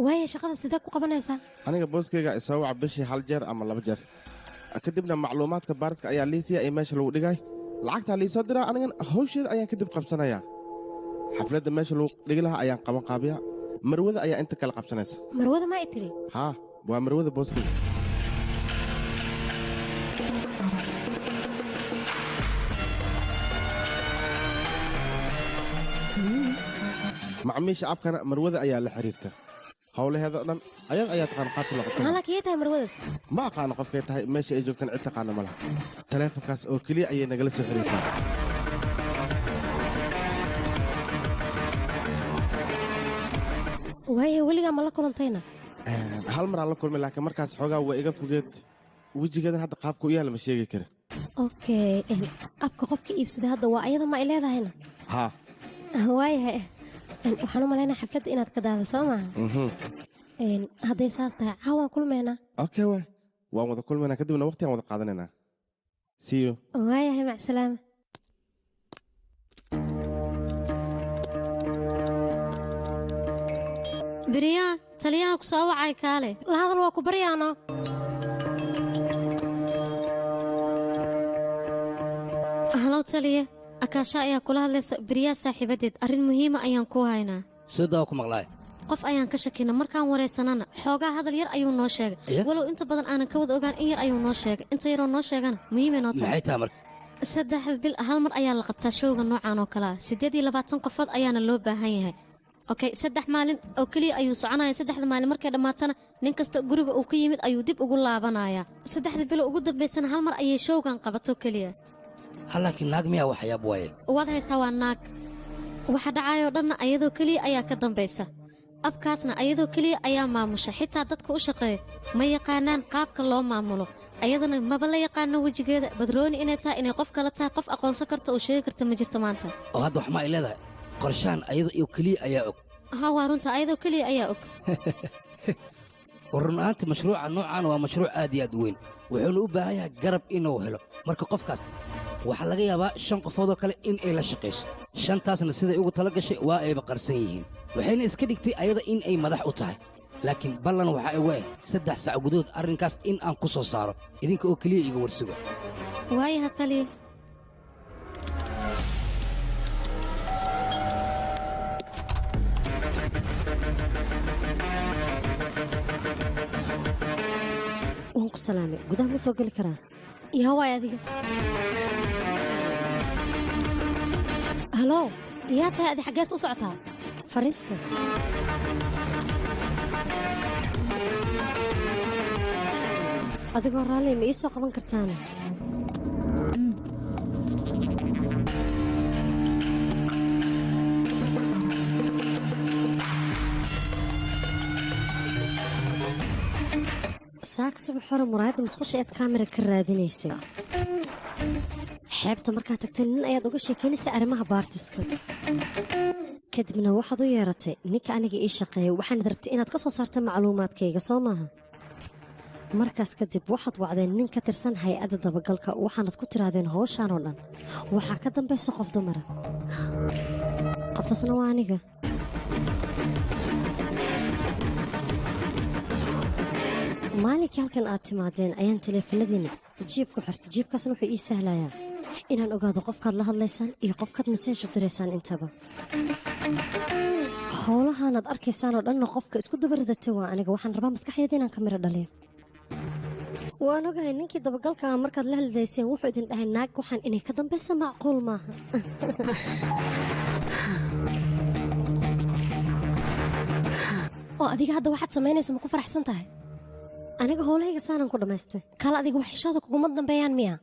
waaya shaqada sidee ku qabanaysaa aniga booskayga isoo waca bishii 1 jeer ama 2 jeer kadibna macluumaadka baariska ayaa liisiya ee meesha lagu dhigay lacagtaa liisoo diraa anigan hawsheeda ayaan kadib qabsanayaa xafladda meesha lagu dhigi lahaa ayaan qaban qaabiyaa marwada ayaa inta kale qabsanaysa marwada ma ay tiri haa waa marwada booskayga macmiisha abkana marwada ayaa la xiriirta howlaheeda dhan ayad ayaa taqaan qaabka laqabtay tahay marwadaas ma aqaano qofkay tahay meesha ay joogtaan cid taqaana ma laha taleefonkaas oo keliya ayay nagala soo xiriirtaa waaye weligaa ma la kulantayna hal mar aan la kulmay laakiin markaas xoogaa waa iga fogeed wejigeedan hadda qaabka u yaala ma sheegi kara okay abka qofka iibsaday hadda waa ayada ma ay leedahayna haa waayahay waxaan u malaynaa xafladda inaad ka daada soo maaha hadday saas tahay caawaan kulmaynaa okay waan wada kulmaynaa kadibna waqtigaan wada qaadanaynaa see you waayahay macsalaama beriyaa taliyaha ku soo wacay kaale la hadal waa ku baryaano halow taliya akaasha ayaa kula hadlaysa beriyaa saaxiibadeed arrin muhiima ayaan kuu haynaa sidaa ku maqlaay qof ayaan ka shakina markaan waraysanana xoogaa hadal yar ayuu noo sheegay walow inta badan aanan ka wada ogaan in yar ayuu noo sheegay inta yaroo noo sheegana muhiimay noo tahay maxay tahay marka 3 bil hal mar ayaa la qabtaa showga noocan oo kale ah 28 qofood ayaana loo baahan yahay okay 3 maalin oo kaliya ayuu soconaya 3 maalin markay dhammaatana nin kasta guriga uu ka yimid ayuu dib ugu laabanayaa 3 bil ugu dambaysana hal mar ayay showgan qabato kaliya laakiin naag miyaa waxyaab waaye waad haysaa waa naag waxa dhacayoo dhanna ayadoo keliya ayaa ka dambaysa abkaasna ayadoo keliya ayaa maamusha xitaa dadka u shaqeeya ma yaqaanaan qaabka loo maamulo ayadana maba la yaqaano wejigeeda badrooni inay tahay inay qof kale tahay qof aqoonsan karta oo sheegi karta ma jirto maanta oo hadda wax ma ay leedahay qorshaan ayada iyo keliya ayaa og haa waa runta ayadoo keliya ayaa og warun ahaantii mashruuca noocan waa mashruuc aad iyo aad u weyn wuxuuna u baahan yahay garab inuu helo marka qofkaas waxaa laga yaabaa 5 qofoodoo kale in ay la shaqayso 5taasna siday ugu tala gashay waa ayba qarsan yihiin waxayna iska dhigtay ayada in ay madax u tahay laakiin ballan waxaa igu 3 sac gudahood arrinkaas in aan ku soo saaro idinka oo keliya iga warsuga waayaha taliya waan ku salaamay gudaha ma soo geli karaa yaa waay adiga halo yaa tahay adi xaggees u socotaa fariista adigoo raalli ma ii soo qaban kartaane saaka subax hore muraayadda musqusha eed kaamira ka raadinaysay xeebta markaad tagtay nin ayaad uga sheekaynaysa arrimaha baartiska kadibna waxaad u yeeratay ninka aniga ii shaqeeya waxaanad rabtay inaad ka soo saarta macluumaadkayga soo maaha markaas kadib waxaad wacdeen nin ka tirsan hay-adda dabagalka waxaanad ku tirahdeen howshaan oo dhan waxaa ka dambaysa qof dumara qoftaasna waa aniga maalinkii halkan aad timaadeen ayaan taleefanadiinna jiib ku xirtay jiibkaasna wuxuu ii sahlayaa inaan ogaado qofkaad la hadlaysaan iyo qofkaad maseej u diraysaan intaba howlahaanaad arkaysaan oo dhanna qofka isku dabaridata waa aniga waxaan rabaa maskaxdeeda inaan ka miro dhaliyo waan ogahay ninkii dabagalka ah markaad la hadlayseen wuxuu idin dhahay naag waxaan inay ka dambaysa macquul maaha oo adiga hadda waxaad samaynaysa ma ku faraxsan tahay aniga howlahayga saanaan ku dhammaystay kaal adiga waxishooda kuguma dambeeyaan miya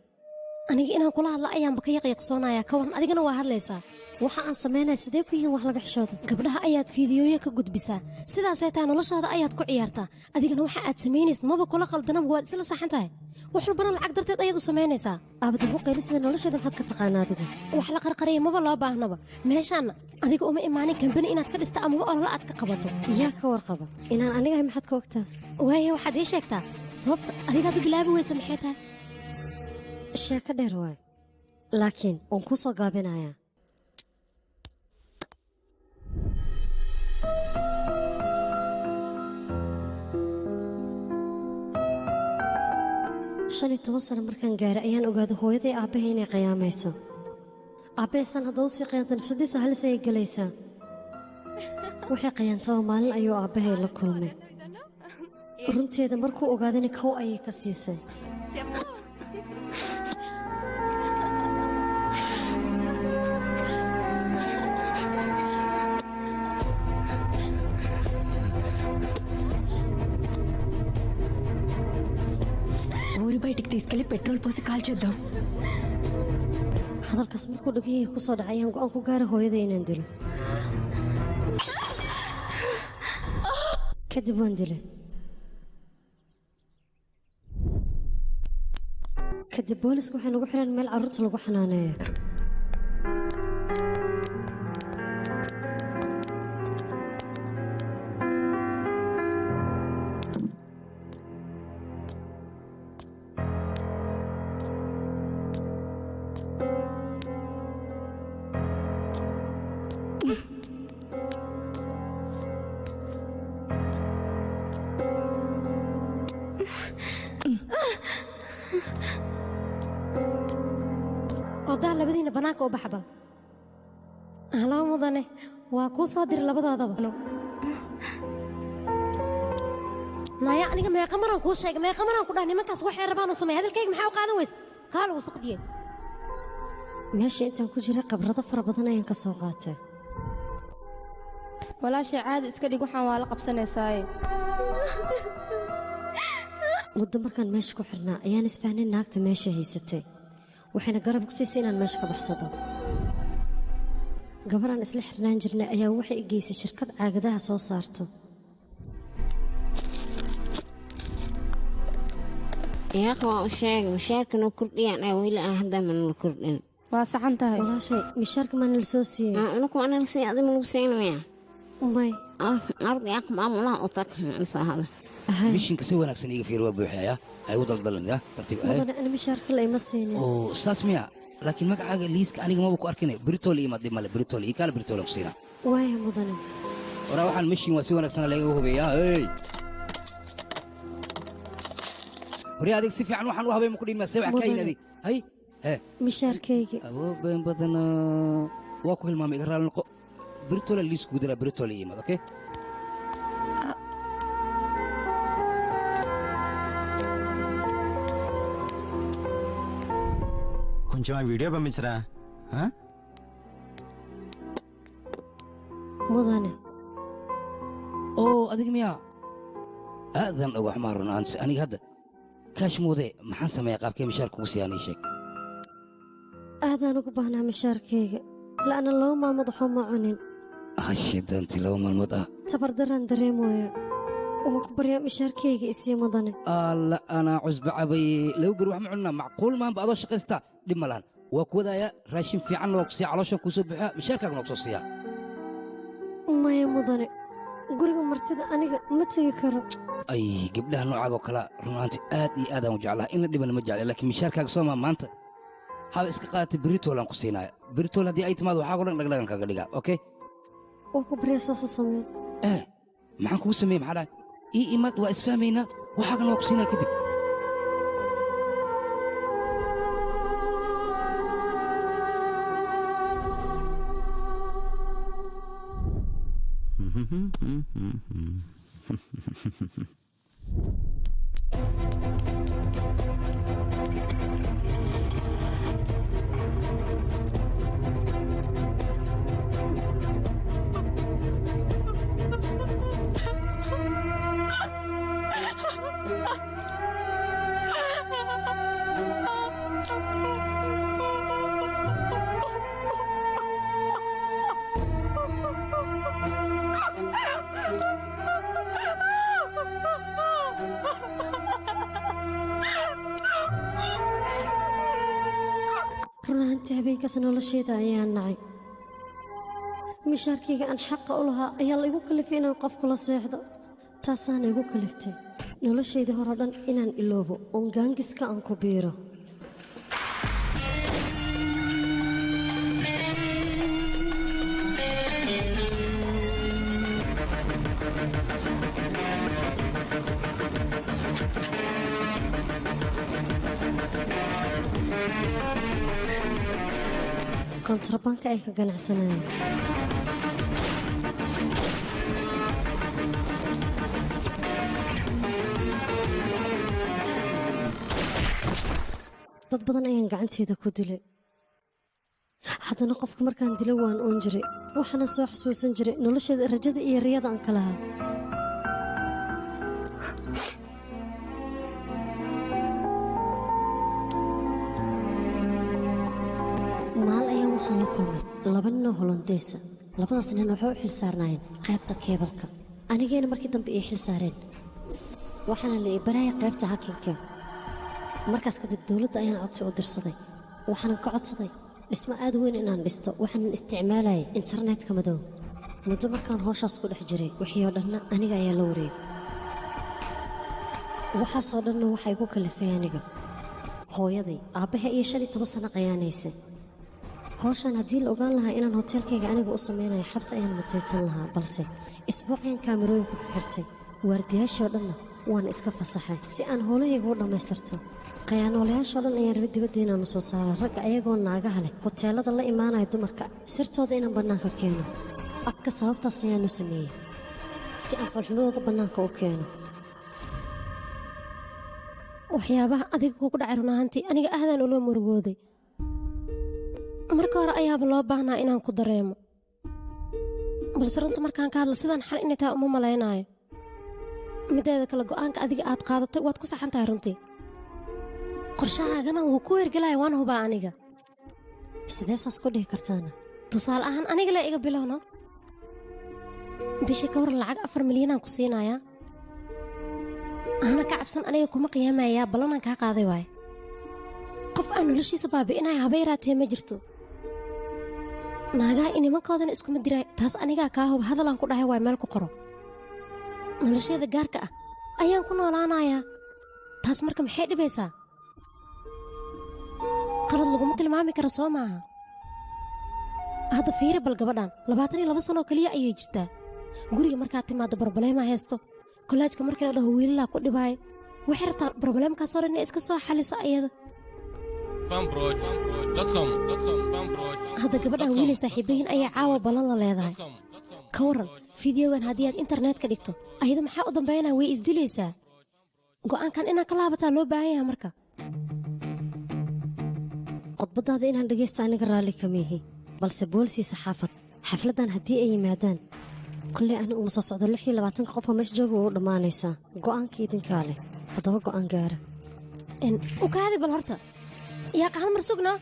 aniga inaan kula hadla ayaanba ka yaqyaqsoonayaa ka waran adigana waa hadlaysaa waxa aan samaynaya sidee ku yihiin wax laga xishooda gabdhaha ayaad fiidiyooya ka gudbisaa sidaasay tahay noloshaada ayaad ku ciyaartaa adigana waxa aad samaynaysid maba kula qaldanaba waad isla saxan tahay wax walbana lacag darteed ayaad u samaynaysaa aabadigu qayli sida nolosheeda maxaad ka taqaanaa adiga wax la qarqaraya maba loo baahnaba meeshaanna adiga uma imaanin kambani inaad ka dhista amaba ololo aad ka qabato yaa ka warqaba inaan anigahay maxaad ka ogtaa waaye waxaad ii sheegtaa sababta adigaad u bilaabi weysa maxay tahay sheeko dheer waay laakiin waan kuu soo gaabinayaa 15 sano markaan gaaray ayaan ogaaday hooyaday aabbahay inay qiyaamayso aabbaheesan haddaad usii qiyaanta nafsadiisa halis ayay gelaysaa waxay qiyaantaba maalin ayuu aabbahay la kulmay runteeda markuu ogaadayna kow ayay ka siisay ఊరి బయటికి తీసుకెళ్లి పెట్రోల్ పోసి కాల్చేద్దాం hadalkaas markuu dhagahayga ku soo dhacay ayaan go'aan ku gaaray hooyada inaan dilo kadib waan dilay kadib boolisku waxay nagu xireen meel carruurta lagu xanaaneeyo odaa labadiina bannaanka u baxba halaba mudane waa kuu soo diri labadoodaba naya aniga meeqa maraan kuu sheegay meeqa maraan ku dhaha nimankaas waxay rabaan u sameey hadalkayga maxaa u qaadan weyse kaa lagu saqdiyey meesha intaan ku jiray khibrado fara badan ayaan ka soo qaatay walaashay caadi iska dhig waxaan waa la qabsanaysaaye muddo markaan meesha ku xirnaa ayaan isfahnin naagta meesha haysatay waxayna garab ku siisay inaan meesha ka baxsado gabaraan isla xirnaan jirnay ayaa waxay i geysay shirkad caagadaha soo saarto yaaq waa u sheegay mishaarkan uu kordhiyaan aa weli aan hadda manala kordhin waa saxan tahay walaashay mishaarka maana la soo siiyey unuku ana la siiya adi manugu siin maya may ardi yaaq maamulaha u tag soo hada mishinka si wanaagsan iiga fiir waa buuxaya ay u daldalan ya tartiib mudane ana mishaarka la ima siinin oo saas miya laakiin magacaaga liiska aniga maba ku arkinay britol iyo madib male britol iyo kala britol ku siina waaya mudane waraa waxaan mishin waa si wanaagsan laga hubeeyaa hey hore adig si fiican waxaan u habay ma ku dhimaa sabع kaynadi hay he mishaarkayga abo been badan waa ku hilmaamay iga raal noqo britol liisku dira britol iyo mad okay కొంచెం ఆ వీడియో పంపించరా mudane oo adig miya aadan uga xumaa runaansi aniga hadda kaash muude maxaan sameeyaa qaabkee mishaarka ugu siiyaan ii sheeg aadaan ugu baahnaa mishaarkayga la'ana 2 maalmood waxba ma cunin hashidanti 2 maalmood ah tabardaraan dareemooya oo ku baryaa mishaarkayga isii mudane alla anaa cusba cabay 2 bir wax ma cunna macquul maanba adoo shaqaysta dhib ma lahan waa ku wadaaya raashin fiican loo ku siiya calooshan kuu soo buuxa mishaarkaaga noo soo siiya maya mudane guriga martida aniga ma tegi karo ay gabdhaha noocaad oo kale runaanti aad iyo aadaan u jeclaa in la dhibana ma jecla laakiin mishaarkaaga soo maa maanta haba iska qaadatay beritolaan ku siinaya beritool haddii ay timaado waxaa dhan dhagdhagan kaga dhigaa okay waa ku baryaa saasa sameyn maxaan kugu sameeye maxaa dhahay ii imaad waa isfahmaynaa waxaa kale waa ku siinaa kadib runaantii habeenkaas nolosheeda ayaan nacay mishaarkayga aan xaqa u lahaa ayaa la igu kalifay inaan qof kula seexdo taasaana igu kaliftay noloshaydii hore dhan inaan iloobo oon gaangiska aan ku biiro kontrabanka ay ka ganacsanayeen dad badan ayaan gacanteeda ku dilay haddana qofka markaan dilo waan oon jiray waxaana soo xasuusan jiray nolosheeda rajada iyo riyada aan ka lahaa maal ayaan waxaan la kulmay laba ninoo holondeysa labadaas nin waxay u xil saarnaayeen qaybta keebalka anigeena markii dambe ii xil saareen waxaana la ii baraya qaybta hakinka markaas kadib dowladda ayaan codsi u dirsaday waxaanan ka codsaday dhismo aad weyn inaan dhisto waxaanan isticmaalayay internetka madow muddo markaan hooshaas ku dhex jiray wixii oo dhanna aniga ayaa la wareegay waxaasoo dhanna waxay ku kalifay aniga hooyaday aabbaha iyo 15 sano qayaanaysay howshan haddii la ogaan lahaa inaan hoteelkayga aniga u samaynayo xabsi ayaan mutaysan lahaa balse isbuucyan kaamirooyin ku xirtay waardiyaashoo dhanna waan iska fasaxay si aan howlahayga u dhammaystirto qayaanoolayaashoo dhan ayaan raba dibadda inaanu soo saara ragga ayagoo naagaha leh hoteelada la imaanaya dumarka sirtooda inaan bannaanka keeno abka sababtaas ayaanu sameeyey si aan falxumadooda bannaanka u keeno waxyaabaha adiga kugu dhacay run ahaantii aniga aadaan ula murugooday marka hore ayaaba loo baahnaa inaan ku dareemo balse runta markaan ka hadlo sidaan xal inay tahay uma malaynaayo mideeda kale go'aanka adiga aad qaadatay waad ku saxan tahay runtii qorshahaagana wuu ku weergelaya waan hubaa aniga sidee saas ku dhihi kartaana tusaale ahaan aniga lee iga bilowno bishii ka hor lacag 4 milyanaan ku siinayaa ana ka cabsan aniga kuma qiyaamayaa ballanaan kaa qaaday waaye qof aan noloshiisa baabi'inaya haba yaraatee ma jirto naagaha inimankoodana iskuma diraay taas anigaa kaa huba hadalaan ku dhahay waay meel ku qoro nolosheeda gaarka ah ayaan ku noolaanayaa taas marka maxay dhibaysaa qalad laguma tilmaami kara soo maaha hadda fiiri bal gabadhan 22 sanoo keliya ayay jirtaa guriga markaad timaaddo barbaleemaa haysto kollaajka markii la dhaho wiilalaa ku dhibaay waxay rabtaa barbaleemkaasoo dhan inay iska soo xaliso ayada hadda gabadhan wiilay saaxiibayin ayaa caawa ballan la leedahay ka waran fideogan haddii aad internetka dhigto ayada maxaa u dambeynaa way isdilaysaa go'aankan inaan ka laabataa loo baahan yahay marka khudbadaada inaan dhegaysta aniga raalli kama ihi balse boolsii saxaafad xafladdan haddii ay yimaadaan kolley ani uma soo socdo 26 qofoo meesha jooga waa u dhammaanaysaa go'aanka idinkaa leh haddaba go'aan gaara u kaadi bal horta yaa qahan mar sugnaa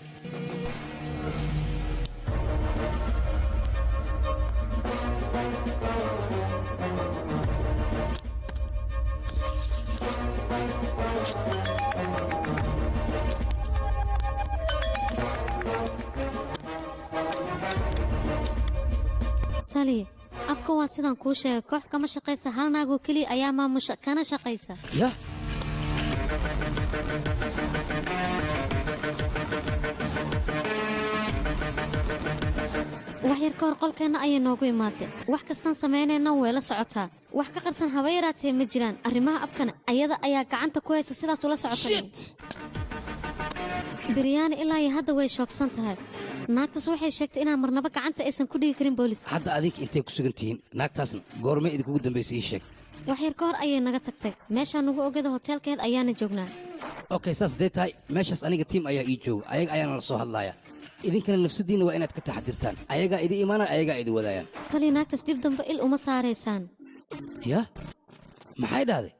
taliye abka waa sidaan kuu sheegay koox kama shaqaysa hal naagoo keliya ayaa maamusha kana shaqaysa ya wax yar ka hor qolkeenna ayay noogu imaatay wax kastaan samaynayna way la socotaa wax ka qarsan haba yaraatee ma jiraan arrimaha abkana ayada ayaa gacanta ku haysa sidaas ula socotay biryaani ilaa iyo hadda way shoogsan tahay naagtaas waxay sheegtay inaan marnaba gacanta aysan ku dhigi karin boolis hadda adig intay ku sugan tihiin naagtaasna goormay idinkugu dambaysay ii sheeg wax yar ka hor ayay naga tagtay meeshaa nugu ogada hoteelkeed ayaana joognaa okay saas hadday tahay meeshaas aniga tiim ayaa ii jooga ayaga ayaana la soo hadlaaya idinkana nafsadiinna waa inaad ka taxadirtaan ayagaa idi imaanaya ayagaa idi wadaayaan tali naagtaas dib dambe il uma saaraysaan ya maxay dhahday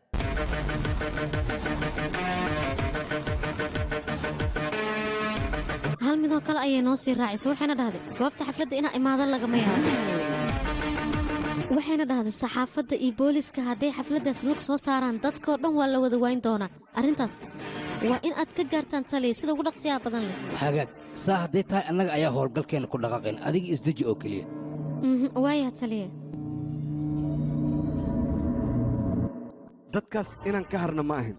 hal midoo kale ayay noo sii raacisay waxayna dhahday goobta xafladda inaa imaado lagama yaabo waxayna dhahday saxaafadda iyo booliska hadday xafladdaas lug soo saaraan dadkoo dhan waa la wada wayn doonaa arrintaas waa in aad ka gaartaan taliya sida ugu dhaqsiyaha badan leh hagaag saa hadday tahay annaga ayaa howlgalkeenna ku dhaqaaqayn adiga isdeji oo keliya waayaha taliya dadkaas inaan ka harna ma ahin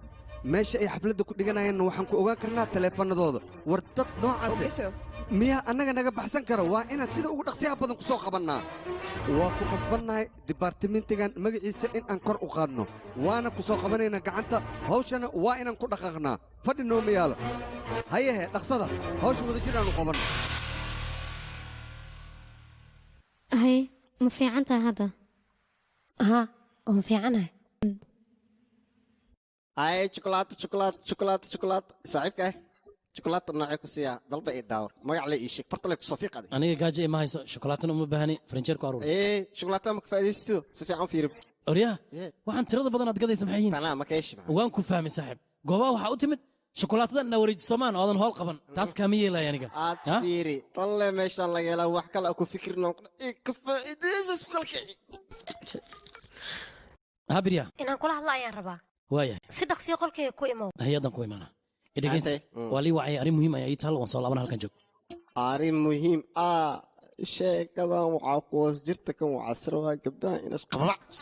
meesha ay xafladda ku dhiganayeenna waxaan ku ogaan karnaa taleefannadooda war dad noocaase miyaa annaga naga baxsan kara waa inaan sida ugu dhaqsiyaha badan ku soo qabannaa waa ku qasbannahay dibaartimentigan magaciisa in aan kor u qaadno waana ku soo qabanaynaa gacanta hawshana waa inaan ku dhaqaaqnaa fadhi nooma yaalo hayehe dhaqsada hawsha wadajir aanu qabanno hay ma fiican tahay hadda haa ma fiicanahay ay shukulaato saaxiibka shukulaato noocee ku siiyaa dalba ii daawar magac le ii sheeg fartale ku soo fiiqaday aniga gaajo ima hayso shukulaatana uma baahani farinjeer ku aruur shukulaato ma ka faa'iidaysto si fiican fiiri oryaha waxaan tirada badan aad gadaysa maxay yihiin tanaa ma ka yeeshi waan ku fahmay saaxiib goobaha waxaa u timid shukulaatada na wareejisomaan oodan howl qaban taas kaama yeelaya aniga aad fiiri talle meeshaan laga helaa wax kale ku fikirno ka faa'iidaysa isku kalkici habirya inaan kula hadla ayaan rabaa waayahay si dhaqsiyo qolkayga ku imow hay-adan ku imaana idhegeysi waa lii wacay arrin muhiim ayaa ii taal waan soo laabana halkan joog arrin muhiim sheekadan waxaa ku hoos jirta kan wacasra waa gabdhaha inaas qablac ku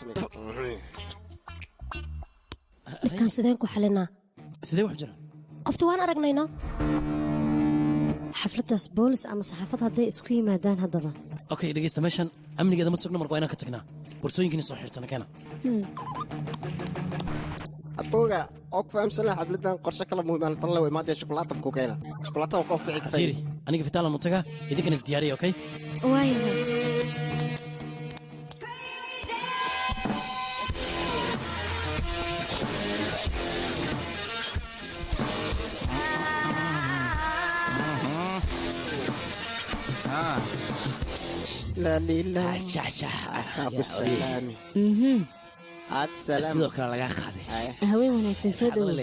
dhibkaan sideen ku xalinaa sidee wax jira qofta waan aragnayno xafladdaas boolis ama saxaafad hadday isku yimaadaan haddaba okay dhegeysta meeshan amnigeeda ma sugno marka waa inaan ka tagnaa borsooyinkiina soo xirtana keena abooga oo ku fahamsanaa xafladan qorshe kala muhiimaan tan la imaadee shukulaata ku keena shukulaata waa koo fiici ka fiiri aniga fitaalan u tagaa idinkana is diyaariya okay waayahay لا لله أبو السلام عاد سلام sidoo kale lagaa qaaday haween wanaagsan soo dhowow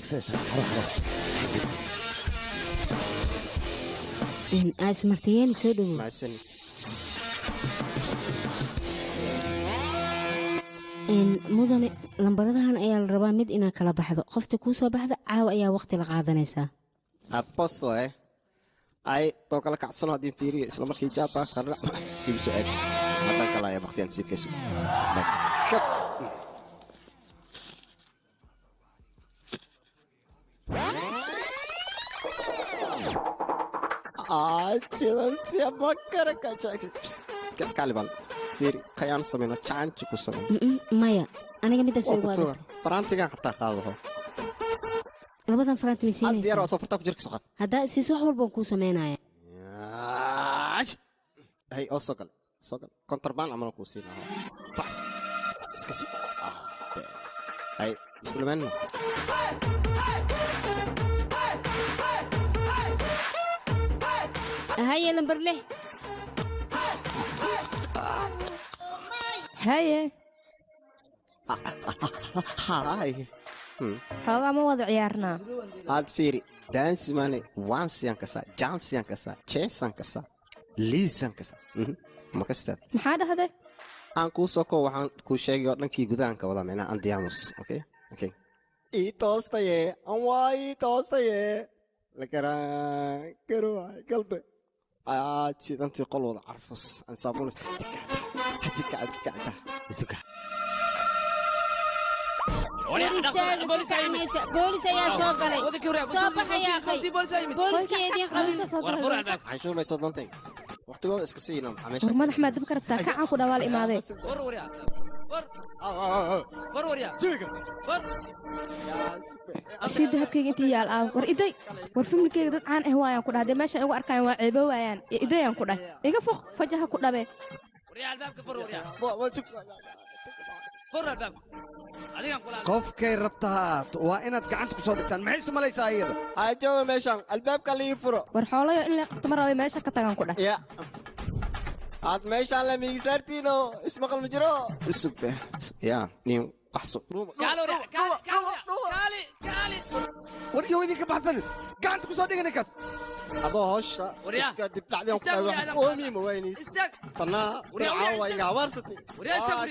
aas martiyeeli soo dhowow معسني mudane lambaradahan ayaa la rabaa mid inaad kala baxdo qofta kuu soo baxda caawa ayaa waqti la qaadanaysaa أبوسو أي توكل كعصنا هذه فيري إسلام الحجاب كرر يبسو أد هذا كلا يا بختي نسيب كيسو جدا سيا مكر كذا كالبان فيري خيان سمينا چان چكو سمين maya aniga midaas ugu adag فرانتيغا حتى قاضو labadan faraanti هاد misiinaysa ديار وصفرتك جيرك سقط haddaa siis wax walbaan kuu samaynaya هي او سقل كونتربان عملوا كوسينا بس اسكسي هاي مسلمان haye lambar lix haye هاي xoogaa ma wada ciyaarnaa هاد فيري دانس ماني وانسيان كسا جانسيان كسا تشيسان كسا ليسان كسا ما كستاد maxaa dhahday aan kuu soo koo waxaan kuu sheegay oo dhankii gudahanka wada micnaa andiamus okay ii toostaye an waa ii toostaye la garaa garowaay galbe jidantii qol wada carfus aan saabuunas hasikacsa boolis ayaa soo galay soo baxayaa booliskii canshuurlayso dantay waqtigooda iska siina war madax maa dabka rabtaa kacaan ku dhawaal imaadee warwarya ashii dahabkayga intii yaal aaw war iday war familkayga dad caan ah waayaan ku dhahay dee meeshan igu arkayaan waa ceebo waayaan idayaan ku dhahay iga foq fajaha ku dhabe qofkay rabta ha ahaato waa inaad gacanta ku soo dhigtaan maxay isu malaysaa iyada jooga meeshaan albaabka lii furo war xoolayo in lay qabto mar rabay meesha ka tagaan ku dhahay aad meeshaan la miigisaartiino ismaqal ma jiro isube ya nin baxso war iyo idinka baxsan gacanta ku soo dhiga ninkaas adoo howsha iska dib dhacdeen ku dhawa oomiima wayniis tanaa waa iga habaarsatay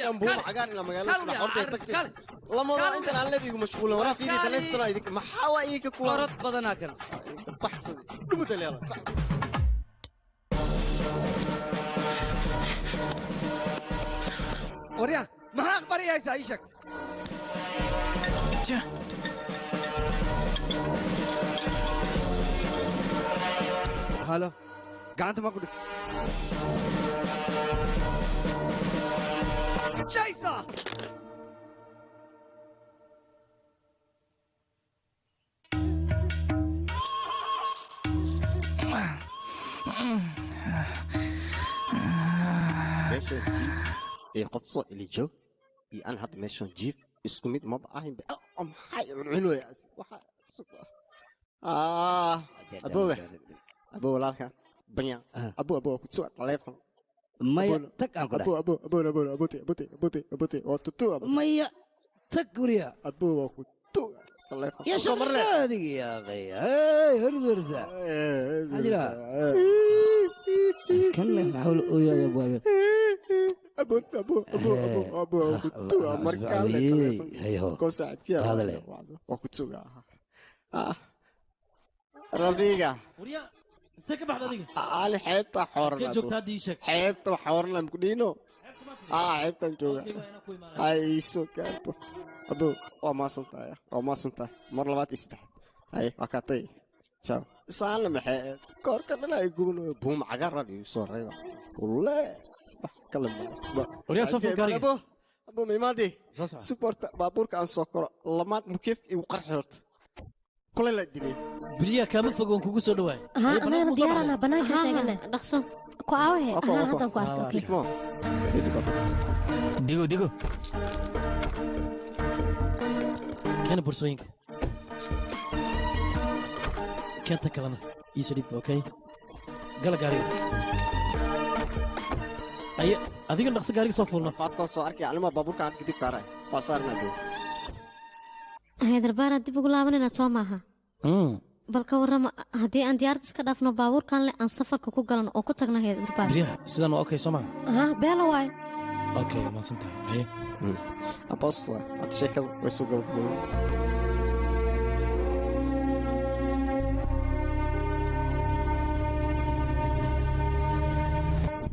kan buuma cagaar ila magaalada hortay tagtay lamada intan aan lebigu mashquulan waraa fiiri daleystana idinka maxaa waa iika kuwa orod badanaa kan baxsaday dhumata leela warya maxaa aqbariyaysaa ii sheeg halo gacanta ma ku dhig jaysa qofso ili joogta iyo aan hadda meeshan jiif isku mid maba ahayn maxay cuncunoyaas abo walaalkan banya abo ku soo taleefon maya tag aan ku dhahay maya tag guriya abo waa ku taleefon يا شغلاتك يا اخي هرز هرزة عجلة كنا نحاول يا ابو ابو كنتو مركان كوسعد يا هذا لي وكنتو ربيقة انت كبحت هذيك انا حيبتا حورنا كيف جوكت هذه شك حيبتا حورنا مكدينو حيبتا جوكا اي سو كاربو ابو وما سنتا مر لبات استحت هاي وكاتي شاو سالم حيب كوركا لا يقولون بوم عقرر يوصل ريبا والله كلام وريا صفر كاري ابو ميمادي سبورت بابورك ان سوكر لمات مكيف وقرح هرت كل لا دلي بليا كم فوقون كوكو سو دواي ها انا ديارنا بنانك تاغنا دقسو ku aawe ها hadan ku arko digo كان بورسوينك كانت كلامه يسريب اوكي قال قاري اي adiga dhaqso gaariga soo fuulna faadko soo arkay alma baaburka aad gidib kaaray wasaarna do haydar baara dib ugu laabanayna soo maaha balka warama hadii aan diyaarad iska dhaafno baaburkan le aan safarka ku galan oo ku tagna haydar baara bariya sidan waa okay soo maaha ha beela waay okay ma santa hay apostla at sheekada way soo gabagabay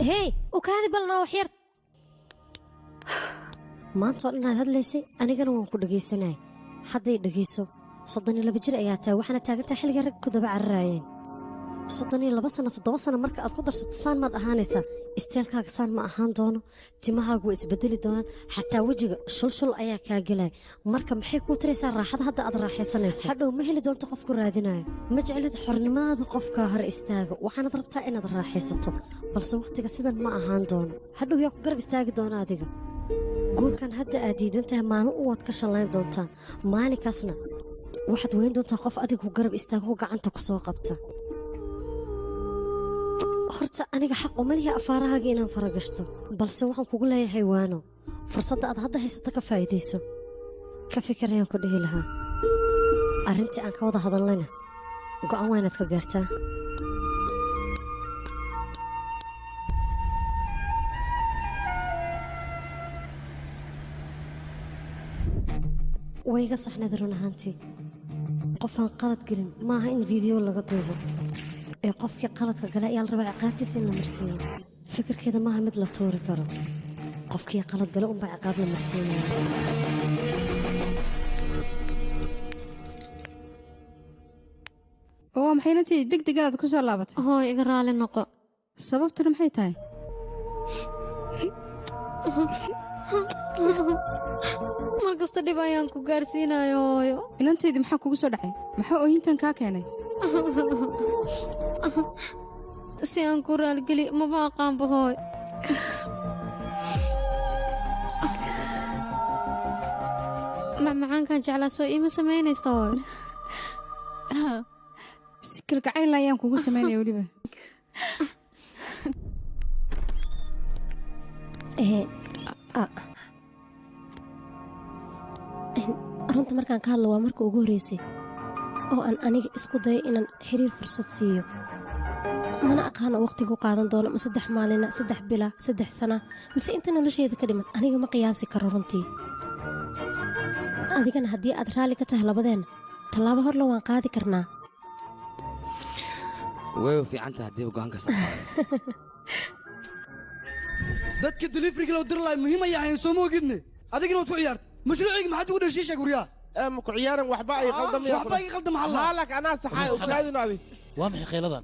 hey ukaadi balna wax yar maanta oo dhan aad hadlaysay anigana waan ku dhagaysanay hadday dhagayso 32 jir ayaa tahay waxaana taagantaa xilliga rag ku daba cararaayeen 32 sano 7 sano marka aad ku darsato saan maad ahaanaysaa isteelkaaga saan ma ahaan doono timahaagu waa isbedeli doonaan xataa wejiga shulshul ayaa kaa gelaya marka maxay kuu taraysaa raaxada hadda aad raaxaysanayso hadhow ma heli doonto qof ku raadinayo ma jeclid xornimadaada qofkaa hor istaaga waxaanad rabtaa inaad raaxaysato balse wakhtiga sidan ma ahaan doono hadhow yaa ku garab istaagi doona adiga guurkan hadda aad diidan tahay maalin u waad ka shallayn doontaa maalinkaasna waxaad weyn doontaa qof adiga ku garab istaago gacanta ku soo qabta horta aniga xaq uma lihi afaarahaaga inaan faragashto balse waxaan kugu leeyahay waano fursadda aad hadda haysato ka faa'iidayso ka fikir ayaan ku dhihi lahaa arrintii aan ka wada hadalnayna go'aan waa inaad ka gaartaa way iga saxnayd run ahaantii qofaan qalad gelin maaha in fiideo laga duubo ee qofkii qaladka gala ayaa la rabaa ciqaabtiisa in la marsiiyo fikirkeeda maaha mid la tuuri karo qofkii qalad gala unbaa ciqaab la marsiinaya oo maxay nantii degdegaad ku soo laabatay hooy iga raali noqo sababtuna maxay tahay mar kasta dhib ayaan ku gaarsiinayo hooyo inanteydii maxaa kugu soo dhacay maxaa ooyintan kaa keenay si aan ku raaligeli maba aqaanba hooy macmacaankan jeclaa soo iima samaynaysta hooy si kalgacayl ayaan kugu samaynaya weliba runta markaan ka hadlo waa marka ugu horreysay oo aan aniga isku dayo inaan xiriir fursad siiyo mana aqaano waqtigu qaadan doono ma 3 maalina 3 bila 3 sana mise inta nolosheeda ka dhiman aniga ma qiyaasi karo runtii adigana haddii aad raalli ka tahay labadeenna tallaabo horle waan qaadi karnaa way u fiican tahay haddii go'aanka dadka deliveryga loo diri lahay muhiim ay ahayn soo moogidne adigina waad ku ciyaartay mashruuciga maxaad ugu dhashay sheeg guryaha ma ku ciyaaran waxba ay qaldam waxba ay qaldam halla maalak anaa saxay u kaadin adi waa maxay khayladan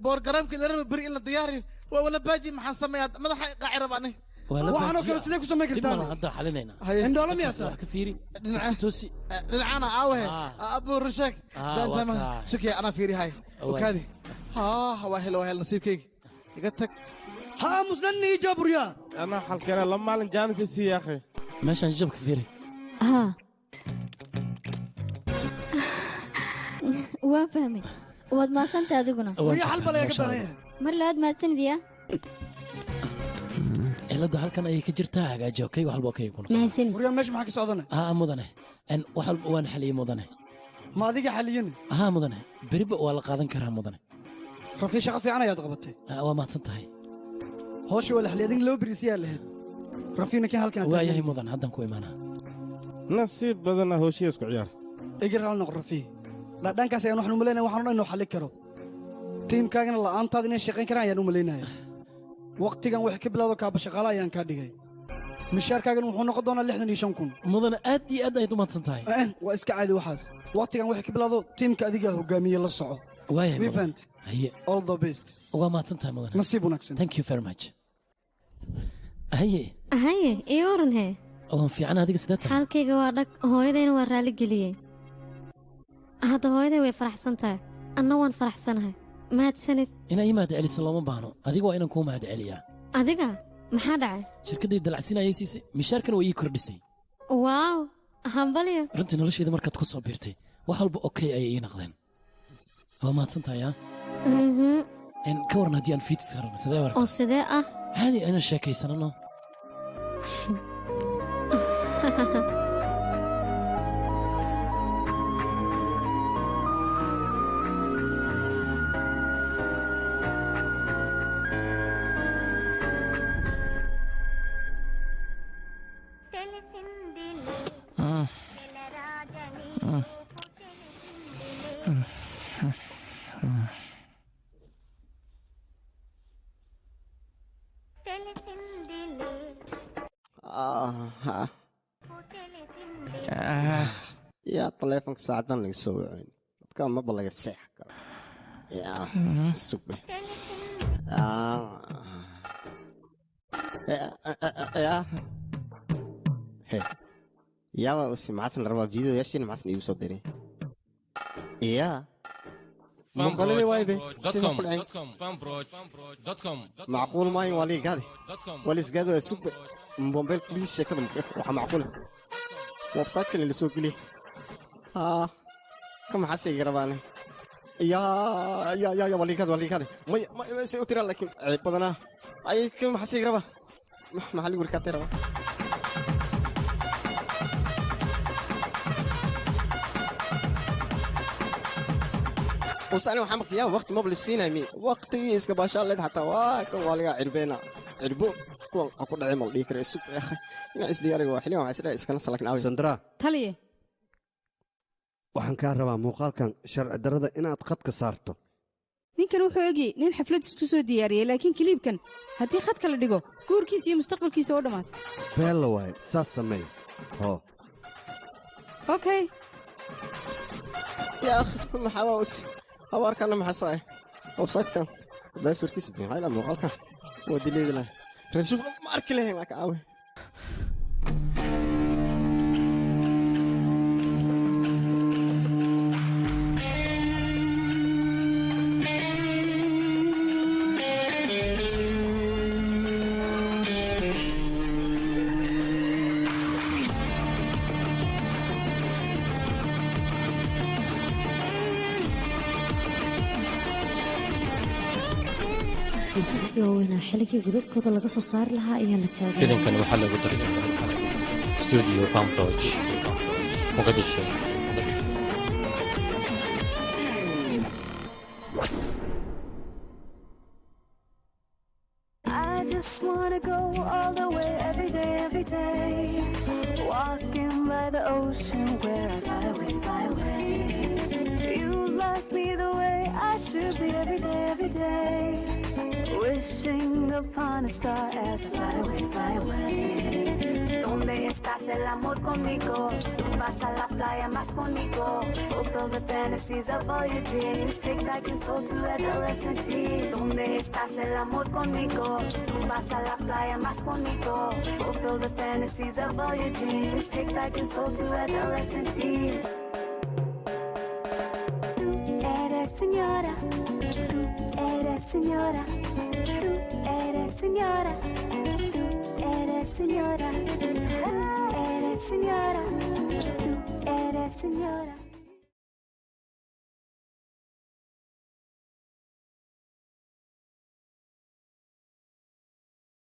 boorgaraamkii la raba beri in la diyaariyo waa wala baaji maxaan sameeyaa madaxa qaaci raba ani waxaanoo kale sidee ku samayn kartaan hadda xalinayna indhoolo miyaata wax ka fiiri isku toosi dhinacana aawahe abu rusheek daantama sukiya anaa fiiri hay okaadi waa helo nasiibkayga iga tag ها مسنني جابريا انا حلقنا لما لن جانس يا اخي ماشي نجيبك فيري ها waan fahmay waad maasanta adiguna wariya xal bal ayaga baahan mar laad maadsanidya cilada halkan ayay ka jirtaa hagaajo kay wax walba kay kuna maasan wariya meesha maxaa ka socdana mudane wax walba waan xaliyay mudane ma adiga xaliyin mudane beriba waa la qaadan karaa mudane rafi shaqo fiican ayaad qabatay waa maadsan tahay hooshii waa la xaliyay adin loo birisiyaa lahayd rafiina kii halkan waa yahay mudan haddan ku imaanaa nasiib badana hooshii isku ciyaar igir hal noqon rafi la dhankaas ayaan waxaan u maleynayaa waxaan inuu xalli karo tiimkaagana la'aantaada inay shaqayn karaan ayaan u maleynayaa waqtigan wax ka bilowdo kaaba shaqaale ayaan kaa dhigay mishaarkaagana wuxuu noqon doonaa 65,000 mudan aad iyo aad ayaad u mahadsan tahay waa iska caadi waxaas waqtigan wax ka bilowdo tiimka adiga hogaamiye la soco waayahay wifant all the best waa mahadsan tahay mudan nasiib wanaagsan thank you very much haye iyo oran hee waan fiican adiga sidee tahay xaalkayga waa dhag hooyadayna waa raalli geliyey hadda hooyaday way faraxsan tahay anna waan faraxsanahay mahadsanid inaa ii mahad celiso looma baahno adiga waa inaan kuu mahad celiyaa adiga maxaa dhacay shirkadday dalacsiinayay siisay mishaarkana waa ii kordhisay waaw hambalyo runtii nolosheeda markaad ku soo biirtay wax walba okey ayay ii naqdeen waa mahadsan tahay ka waran haddii aan fiitis karano sidee warta oo sidee ah caadi inaan sheekaysanano yaa taleefonka saacadan laga soo wacayn dadka maba laga seex karo yaa sugbe yaaba usi maxasan rabaa video yaashin maxasan iigu soo diray yaa مقالدي وايبي معقول ماي ولي قادي ولي قادي سوق موبايل بليش كذا معقول ويب سايت كان اللي سوق لي كم حسي قرباني يا ولي قادي ما سيوتر لكن بدنا اي كم حسي قربا محل يقول كاتيرا وسألني محمد يا وقت مبل السينما مي وقتي إسكا باشا الله حتى واكن والله عربينا عربو كون أقول عمل ديك رئيس يا أخي أنا إسدياري واحد يوم عسير إسكا نص لكن أوي سندرا taliye waxaan kaa rabaa muuqaalkan sharci darrada inaad khadka saarto ninkan wuxuu egay nin xaflad isku soo diyaariyey laakiin kiliibkan haddii khadka la dhigo guurkiisa iyo mustaqbalkiisa oo dhammaatay beella waaye saas sameey hoo okay يا أخي ما حواوس هوار كان محصاي وبسايت كان بس وركيس دي هاي لما قال كان ودي لي لا نشوف ما أركي له هناك عاوي misaskii waaweynaa xilligii godadkooda laga soo saari lahaa ayaa la taagay filimkan waxaa lagu tarjumay studio Famproj Mogadishu. I just wanna go all the way every day. Walking by the ocean where I fly away. You like me the way I should be every day. Wishing upon a star as I fly away. ¿Dónde estás el amor conmigo? Tú vas a la playa más bonito. Fulfill the fantasies of all your dreams. Take back your soul to adolescence. ¿Dónde estás el amor conmigo? Tú vas a la playa más bonito. Fulfill the fantasies of all your dreams. Take back your soul to adolescence. Tú eres señora. Tú eres señora. Tú eres señora. Tú eres señora.